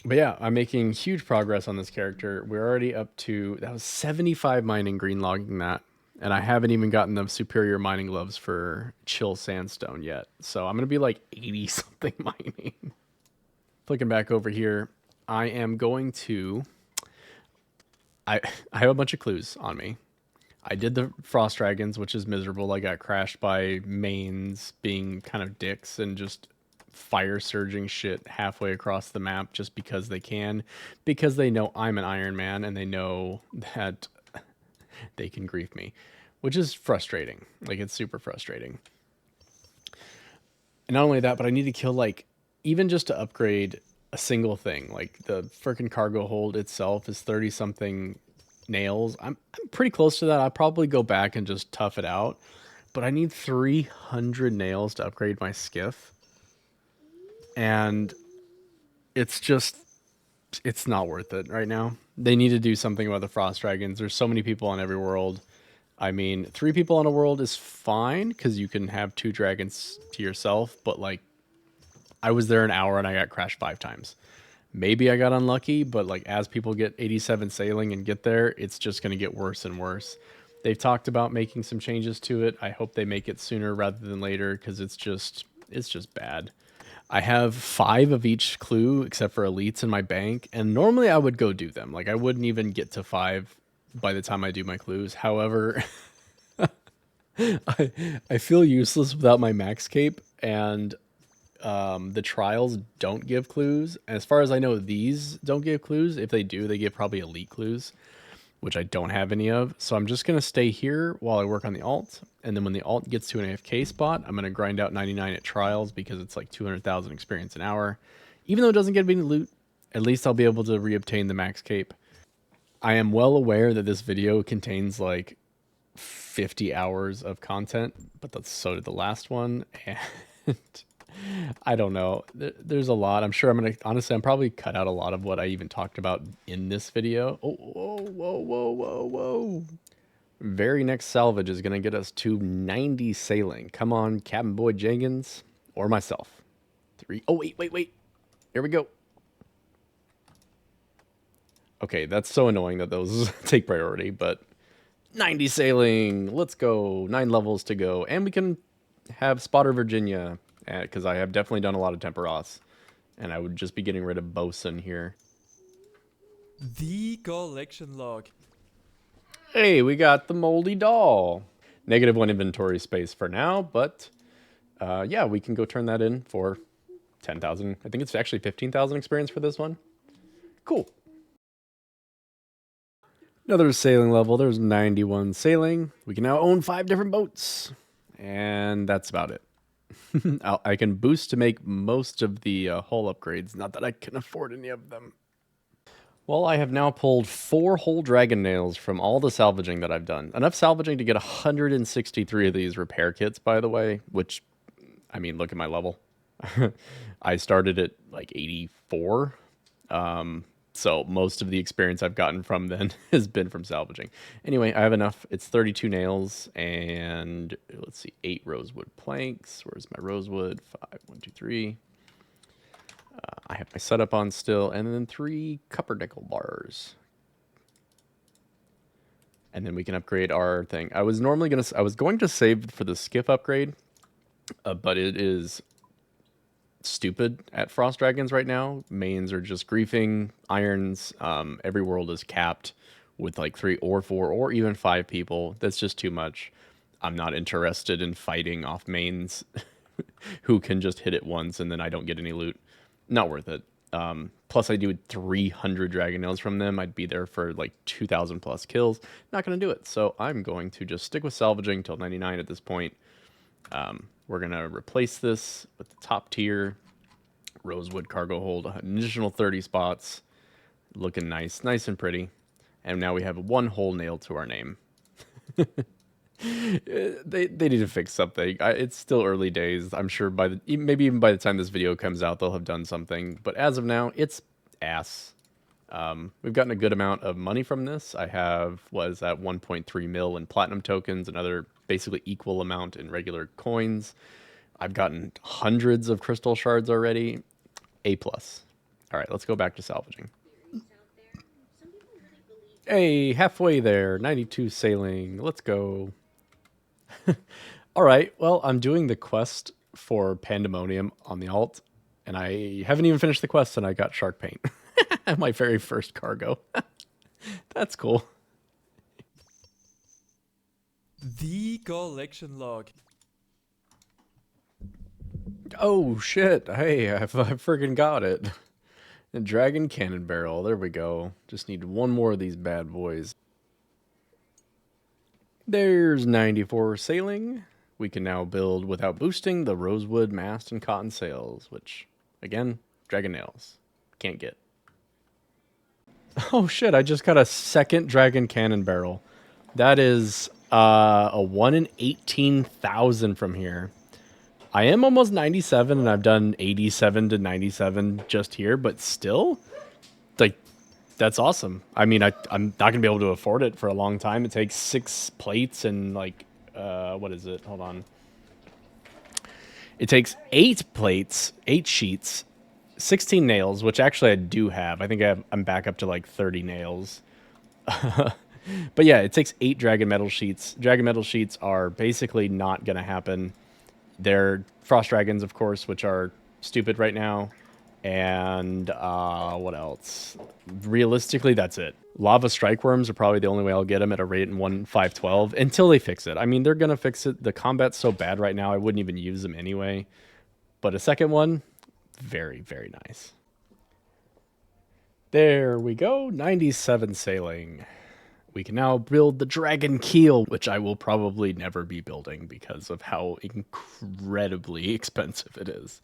But yeah, I'm making huge progress on this character. We're already up to, that was 75 mining green logging that. And I haven't even gotten the superior mining gloves for chill sandstone yet. So I'm going to be like 80 something mining. Flicking back over here, I am going to, I have a bunch of clues on me. I did the frost dragons, which is miserable. I got crashed by mains being kind of dicks and just fire surging shit halfway across the map just because they can, because they know I'm an Ironman and they know that they can grief me, which is frustrating. Like, it's super frustrating. And not only that, but I need to kill, like, even just to upgrade a single thing. Like, the freaking cargo hold itself is 30 something nails. I'm pretty close to that. I'll probably go back and just tough it out. But I need 300 nails to upgrade my skiff. And it's just, it's not worth it right now. They need to do something about the frost dragons. There's so many people on every world. I mean, 3 people on a world is fine because you can have 2 dragons to yourself. But like, I was there an hour and I got crashed 5 times. Maybe I got unlucky, but like, as people get 87 sailing and get there, it's just going to get worse and worse. They've talked about making some changes to it. I hope they make it sooner rather than later because it's just bad. I have 5 of each clue except for elites in my bank, and normally I would go do them. Like, I wouldn't even get to 5 by the time I do my clues. However, I feel useless without my max cape, and the trials don't give clues. As far as I know, these don't give clues. If they do, they give probably elite clues, which I don't have any of. So I'm just going to stay here while I work on the alt. And then when the alt gets to an AFK spot, I'm going to grind out 99 at trials because it's like 200,000 experience an hour. Even though it doesn't get any loot, At least I'll be able to reobtain the max cape. I am well aware that this video contains like 50 hours of content, but so did the last one. And I don't know. There's a lot. I'm sure I'm probably cut out a lot of what I even talked about in this video. Oh, whoa, whoa, whoa, whoa, whoa. Very next salvage is going to get us to 90 sailing. Come on, Captain Boy Jenkins or myself. 3. Oh, wait. Here we go. Okay, that's so annoying that those take priority, but 90 sailing. Let's go. 9 levels to go. And we can have Spotter Virginia, because I have definitely done a lot of Temperos. And I would just be getting rid of Bosun here. The collection log. Hey, we got the moldy doll. -1 inventory space for now, but yeah, we can go turn that in for 10,000. I think it's actually 15,000 experience for this one. Cool. Another sailing level. There's 91 sailing. We can now own 5 different boats. And that's about it. I can boost to make most of the hull upgrades. Not that I can afford any of them. Well, I have now pulled 4 whole dragon nails from all the salvaging that I've done. Enough salvaging to get 163 of these repair kits, by the way, which, I mean, look at my level. I started at like 84. So most of the experience I've gotten from then has been from salvaging. Anyway, I have enough. It's 32 nails and let's see, 8 rosewood planks. Where's my rosewood? 5, 1, 2, 3. I have my setup on still, and then 3 copper nickel bars. And then we can upgrade our thing. I was going to save for the skiff upgrade, but it is stupid at Frost Dragons right now. Mains are just griefing. Irons, every world is capped with like 3 or 4 or even 5 people. That's just too much. I'm not interested in fighting off mains who can just hit it once and then I don't get any loot. Not worth it. Plus I do 300 dragon nails from them. I'd be there for like 2,000 plus kills. Not going to do it. So I'm going to just stick with salvaging till 99 at this point. We're going to replace this with the top tier rosewood cargo hold, an additional 30 spots. Looking nice and pretty. And now we have 1 whole nail to our name. They need to fix something. It's still early days. I'm sure maybe even by the time this video comes out, they'll have done something. But as of now, it's ass. We've gotten a good amount of money from this. I have, was at 1.3 mil in platinum tokens, another basically equal amount in regular coins. I've gotten hundreds of crystal shards already. A+. All right, let's go back to salvaging. Hey, halfway there. 92 sailing. Let's go. All right, well, I'm doing the quest for Pandemonium on the alt, and I haven't even finished the quest, and I got shark paint. My very first cargo. That's cool. The collection log. Oh, shit. Hey, I freaking got it. The Dragon Cannon Barrel. There we go. Just need 1 more of these bad boys. There's 94 sailing. We can now build without boosting the rosewood mast and cotton sails, which, again, dragon nails. Can't get. Oh shit, I just got a 2nd Dragon Cannon Barrel. That is a 1 in 18,000 from here. I am almost 97 and I've done 87 to 97 just here, but still, like, that's awesome. I mean, I'm not going to be able to afford it for a long time. It takes 6 plates and like, what is it? Hold on. It takes 8 plates, 8 sheets, 16 nails, which actually I do have. I think I'm back up to like 30 nails. But yeah, it takes 8 dragon metal sheets. Dragon metal sheets are basically not going to happen. They're frost dragons, of course, which are stupid right now. And what else? Realistically, that's it. Lava strike worms are probably the only way I'll get them at a rate in 1.512 until they fix it. I mean, they're going to fix it. The combat's so bad right now, I wouldn't even use them anyway. But a second one, very, very nice. There we go. 97 sailing. We can now build the dragon keel, which I will probably never be building because of how incredibly expensive it is.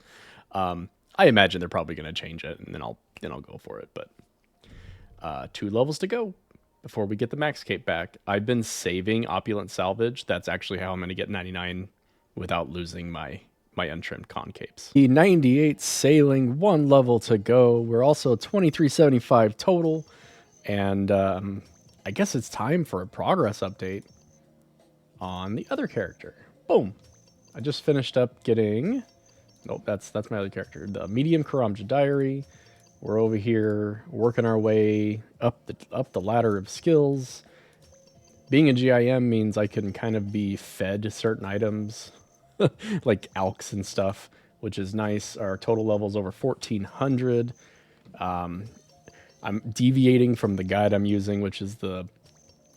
I I imagine they're probably going to change it, and then I'll go for it. But 2 levels to go before we get the max cape back. I've been saving opulent salvage. That's actually how I'm going to get 99 without losing my untrimmed con capes. The 98 sailing, 1 level to go. We're also 2375 total, and I guess it's time for a progress update on the other character. Boom. I just finished up getting... Nope, that's my other character. The medium Karamja Diary. We're over here working our way up the ladder of skills. Being a GIM means I can kind of be fed certain items, like alks and stuff, which is nice. Our total level's over 1400. I'm deviating from the guide I'm using, which is the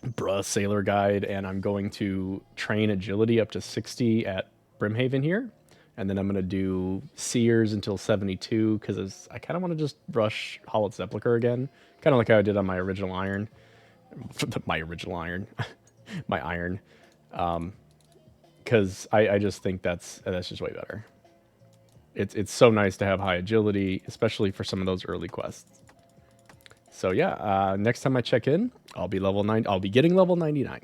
Bruh Sailor Guide, and I'm going to train agility up to 60 at Brimhaven here. And then I'm going to do Seers until 72, because I kind of want to just rush Hollowed Sepulchre again. Kind of like how I did on my original iron. My original iron. My iron. Because I just think that's just way better. It's so nice to have high agility, especially for some of those early quests. So yeah, next time I check in, I'll be level 9. I'll be getting level 99.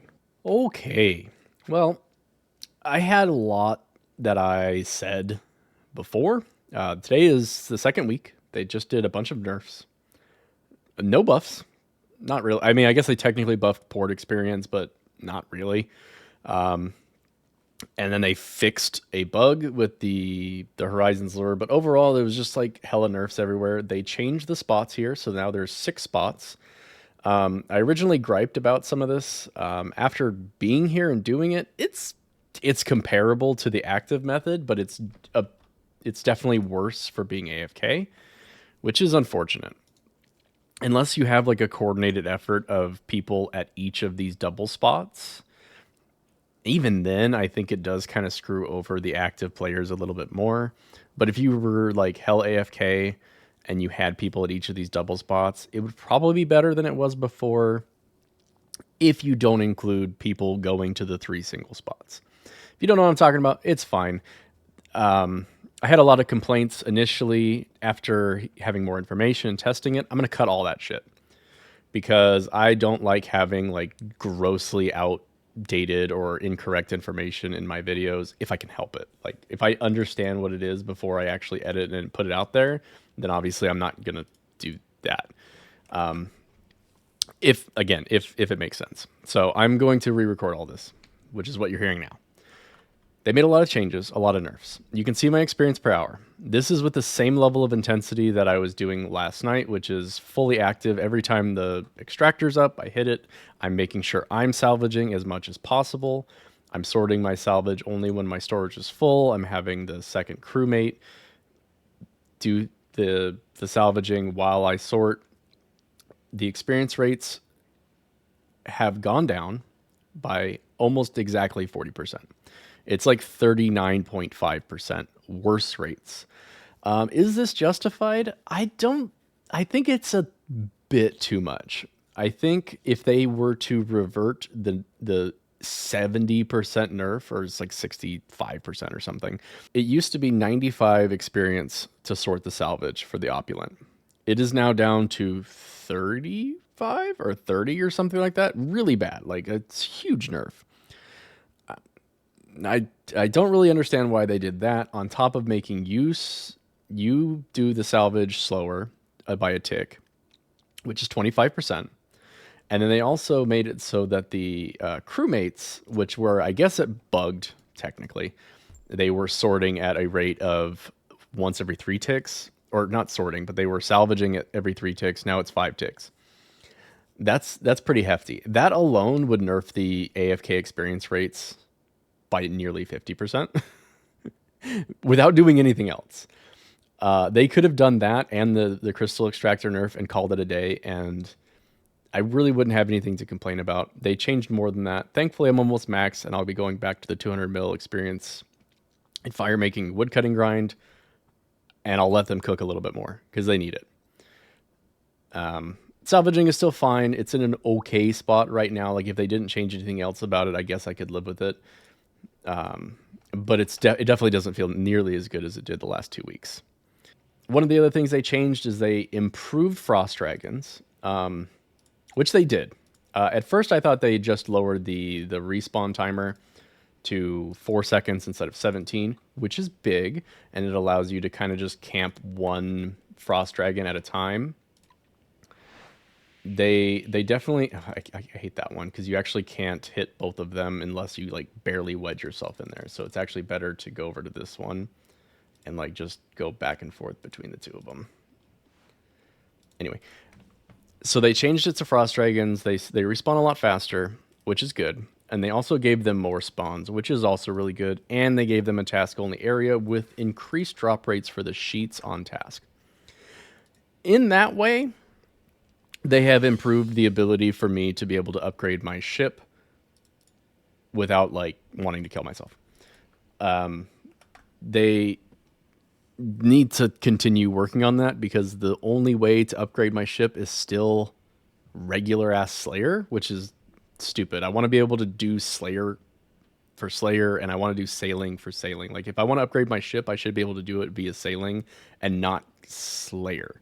Okay. Well, I had a lot that I said before. Today is the second week. They just did a bunch of nerfs. No buffs. Not really. I mean, I guess they technically buffed port experience, but not really. And then they fixed a bug with the Horizons lure, but overall it was just like hella nerfs everywhere. They changed the spots here, so now there's 6 spots. I originally griped about some of this. After being here and doing it, it's comparable to the active method, but it's definitely worse for being AFK, which is unfortunate. Unless you have like a coordinated effort of people at each of these double spots, even then, I think it does kind of screw over the active players a little bit more. But if you were like hell AFK and you had people at each of these double spots, it would probably be better than it was before if you don't include people going to the 3 single spots. If you don't know what I'm talking about, it's fine. I had a lot of complaints initially. After having more information and testing it, I'm going to cut all that shit. Because I don't like having like grossly outdated or incorrect information in my videos if I can help it. Like if I understand what it is before I actually edit and put it out there, then obviously I'm not going to do that. If it makes sense. So I'm going to re-record all this, which is what you're hearing now. They made a lot of changes, a lot of nerfs. You can see my experience per hour. This is with the same level of intensity that I was doing last night, which is fully active. Every time the extractor's up, I hit it. I'm making sure I'm salvaging as much as possible. I'm sorting my salvage only when my storage is full. I'm having the second crewmate do the salvaging while I sort. The experience rates have gone down by almost exactly 40%. It's like 39.5% worse rates. Is this justified? I think it's a bit too much. I think if they were to revert the 70% nerf, or it's like 65% or something, it used to be 95 experience to sort the salvage for the opulent. It is now down to 35 or 30 or something like that. Really bad. Like, it's huge nerf. I don't really understand why they did that. On top of making you do the salvage slower by a tick, which is 25%. And then they also made it so that the crewmates, which were, I guess it bugged technically, they were sorting at a rate of once every 3 ticks. Or not sorting, but they were salvaging at every 3 ticks. Now it's 5 ticks. That's pretty hefty. That alone would nerf the AFK experience rates by nearly 50% without doing anything else. They could have done that and the crystal extractor nerf and called it a day, and I really wouldn't have anything to complain about. They changed more than that. Thankfully, I'm almost max, and I'll be going back to the 200 mil experience in fire making woodcutting grind, and I'll let them cook a little bit more because they need it. Salvaging is still fine. It's in an okay spot right now. Like if they didn't change anything else about it, I guess I could live with it. But it definitely doesn't feel nearly as good as it did the last 2 weeks. One of the other things they changed is they improved frost dragons, which they did. At first, I thought they just lowered the respawn timer to 4 seconds instead of 17, which is big, and it allows you to kind of just camp one frost dragon at a time. They definitely, I hate that one because you actually can't hit both of them unless you like barely wedge yourself in there. So it's actually better to go over to this one and like just go back and forth between the two of them. Anyway, so they changed it to frost dragons. They respawn a lot faster, which is good. And they also gave them more spawns, which is also really good. And they gave them a task-only area with increased drop rates for the sheets on task. In that way, they have improved the ability for me to be able to upgrade my ship without, like, wanting to kill myself. They need to continue working on that because the only way to upgrade my ship is still regular-ass Slayer, which is stupid. I want to be able to do Slayer for Slayer, and I want to do Sailing for Sailing. Like, if I want to upgrade my ship, I should be able to do it via Sailing and not Slayer.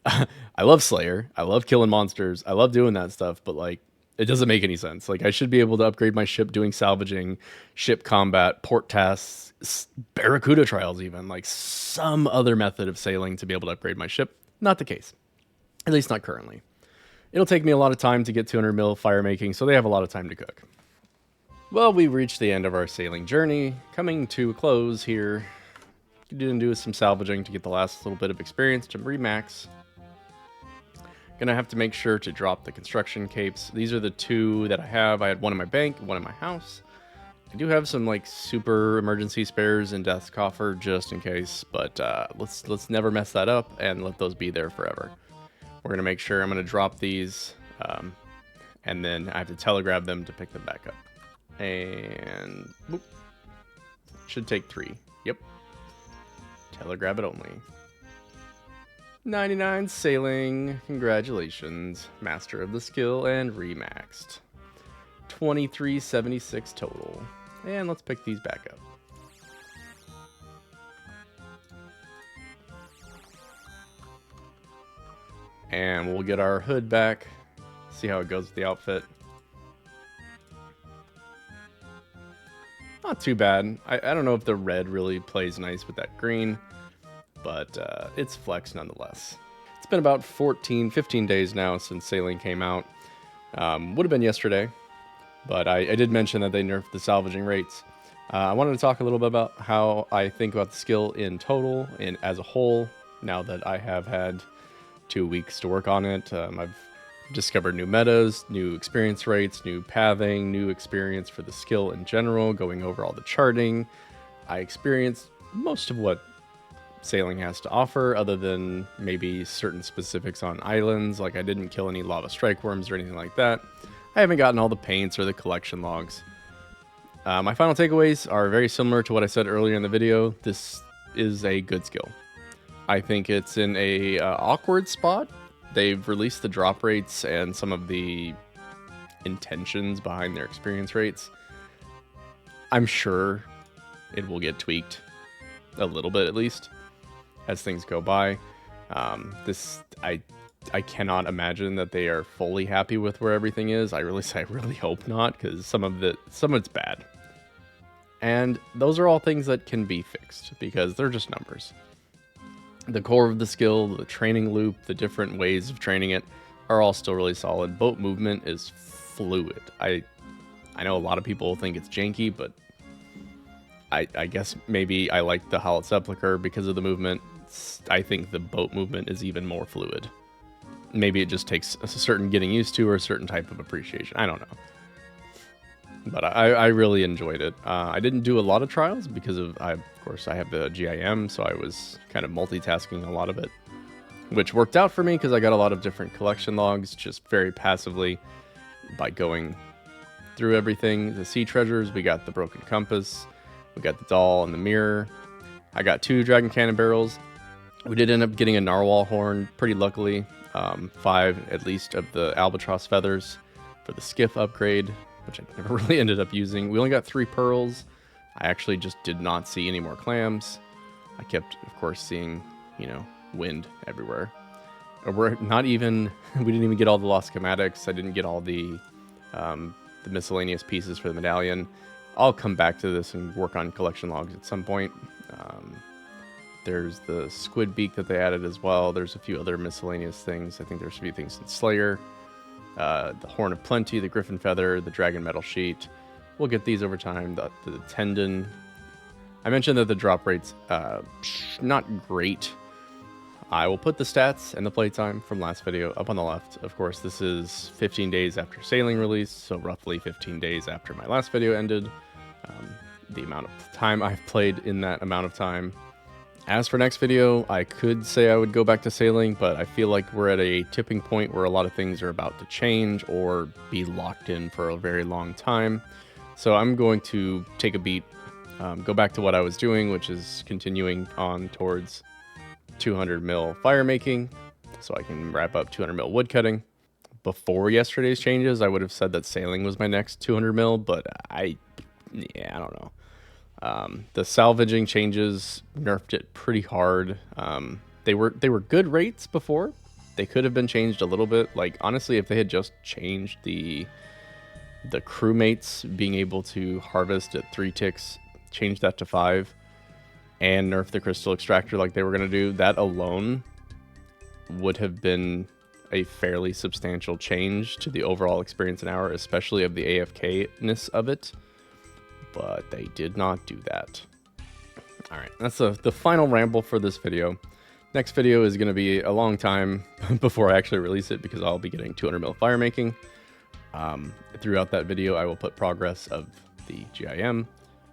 I love Slayer. I love killing monsters. I love doing that stuff, but, like, it doesn't make any sense. Like, I should be able to upgrade my ship doing salvaging, ship combat, port tasks, Barracuda trials even. Like, some other method of sailing to be able to upgrade my ship. Not the case. At least not currently. It'll take me a lot of time to get 200 mil fire making, so they have a lot of time to cook. Well, we reached the end of our sailing journey, coming to a close here. Gonna do some salvaging to get the last little bit of experience to remax. Gonna have to make sure to drop the construction capes. These are the two that I have. I had one in my bank, one in my house. I do have some like super emergency spares in Death's Coffer just in case, but let's never mess that up and let those be there forever. We're gonna make sure I'm gonna drop these, and then I have to telegrab them to pick them back up. And whoop, should take 3. Yep. Telegrab it only. 99 sailing. Congratulations. Master of the skill and remaxed. 2376 total. And let's pick these back up. And we'll get our hood back. See how it goes with the outfit. Not too bad. I don't know if the red really plays nice with that green, but it's flex nonetheless. It's been about 15 days now since sailing came out. Would have been yesterday, but I did mention that they nerfed the salvaging rates. I wanted to talk a little bit about how I think about the skill in total and as a whole, now that I have had 2 weeks to work on it. I've discovered new metas, new experience rates, new pathing, new experience for the skill in general, going over all the charting. I experienced most of what sailing has to offer, other than maybe certain specifics on islands, like I didn't kill any lava strike worms or anything like that. I haven't gotten all the paints or the collection logs. My final takeaways are very similar to what I said earlier in the video. This is a good skill. I think it's in a awkward spot. They've released the drop rates and some of the intentions behind their experience rates. I'm sure it will get tweaked a little bit, at least, as things go by. I cannot imagine that they are fully happy with where everything is. I really hope not, because some of it's bad. And those are all things that can be fixed because they're just numbers. The core of the skill, the training loop, the different ways of training it are all still really solid. Boat movement is fluid. I know a lot of people think it's janky, but I guess maybe I like the Hallowed Sepulchre because of the movement. I think the boat movement is even more fluid. Maybe it just takes a certain getting used to or a certain type of appreciation. I don't know. But I really enjoyed it. I didn't do a lot of trials because of course, I have the GIM, so I was kind of multitasking a lot of it, which worked out for me because I got a lot of different collection logs just very passively by going through everything. The sea treasures, we got the broken compass, we got the doll and the mirror. I got 2 dragon cannon barrels. We did end up getting a narwhal horn, pretty luckily. 5 at least of the albatross feathers for the skiff upgrade, which I never really ended up using. We only got 3 pearls. I actually just did not see any more clams. I kept, of course, seeing, wind everywhere. We're not even, we didn't even get all the lost schematics. I didn't get all the miscellaneous pieces for the medallion. I'll come back to this and work on collection logs at some point. There's the squid beak that they added as well. There's a few other miscellaneous things. I think there's a few things in Slayer. The Horn of Plenty, the Griffin Feather, the Dragon Metal Sheet. We'll get these over time. The Tendon. I mentioned that the drop rate's not great. I will put the stats and the playtime from last video up on the left. Of course, this is 15 days after sailing release, so roughly 15 days after my last video ended. The amount of time I've played in that amount of time. As for next video, I could say I would go back to sailing, but I feel like we're at a tipping point where a lot of things are about to change or be locked in for a very long time. So I'm going to take a beat, go back to what I was doing, which is continuing on towards 200 mil fire making, so I can wrap up 200 mil woodcutting. Before yesterday's changes, I would have said that sailing was my next 200 mil, but I don't know. The salvaging changes nerfed it pretty hard. They were good rates before. They could have been changed a little bit. Like, honestly, if they had just changed the crewmates being able to harvest at 3 ticks, change that to 5, and nerf the crystal extractor like they were going to do, that alone would have been a fairly substantial change to the overall experience an hour, especially of the AFK-ness of it. But they did not do that. All right, that's the final ramble for this video. Next video is going to be a long time before I actually release it because I'll be getting 200 mil fire making. Throughout that video, I will put progress of the GIM,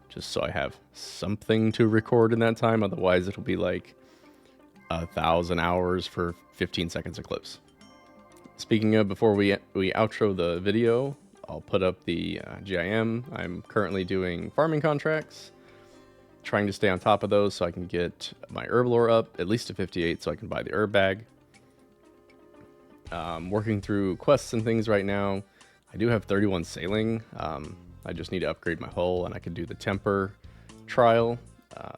just so I have something to record in that time. Otherwise, it'll be like 1,000 hours for 15 seconds of clips. Speaking of, before we outro the video, I'll put up the GIM. I'm currently doing farming contracts, trying to stay on top of those so I can get my herb lore up at least to 58 so I can buy the herb bag. Working through quests and things right now. I do have 31 sailing. I just need to upgrade my hull and I can do the temper trial.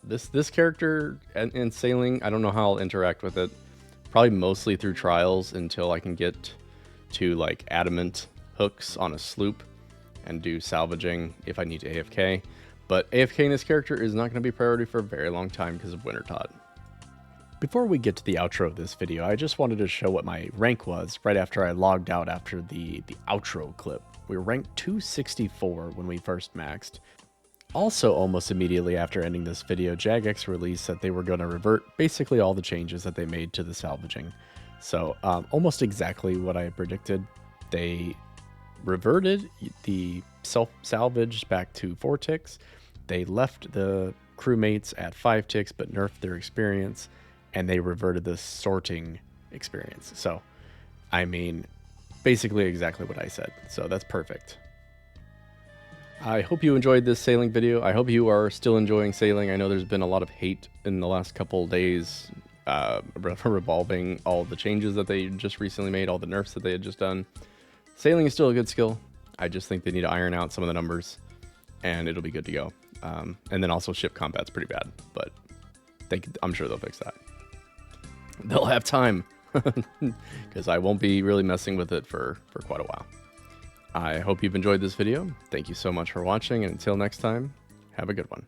This character in sailing, I don't know how I'll interact with it. Probably mostly through trials until I can get to like adamant hooks on a sloop and do salvaging if I need to AFK. But AFK in this character is not going to be a priority for a very long time because of Wintertot. Before we get to the outro of this video, I just wanted to show what my rank was right after I logged out after the outro clip. We were ranked 264 when we first maxed. Also, almost immediately after ending this video, Jagex released that they were going to revert basically all the changes that they made to the salvaging. So, almost exactly what I predicted. They reverted the salvage back to 4 ticks. They left the crewmates at 5 ticks, but nerfed their experience, and they reverted the sorting experience. So, I mean, basically exactly what I said. So that's perfect. I hope you enjoyed this sailing video. I hope you are still enjoying sailing. I know there's been a lot of hate in the last couple days revolving all the changes that they just recently made, all the nerfs that they had just done. Sailing is still a good skill. I just think they need to iron out some of the numbers, and it'll be good to go. And then also ship combat's pretty bad, but I'm sure they'll fix that. They'll have time, because I won't be really messing with it for quite a while. I hope you've enjoyed this video. Thank you so much for watching, and until next time, have a good one.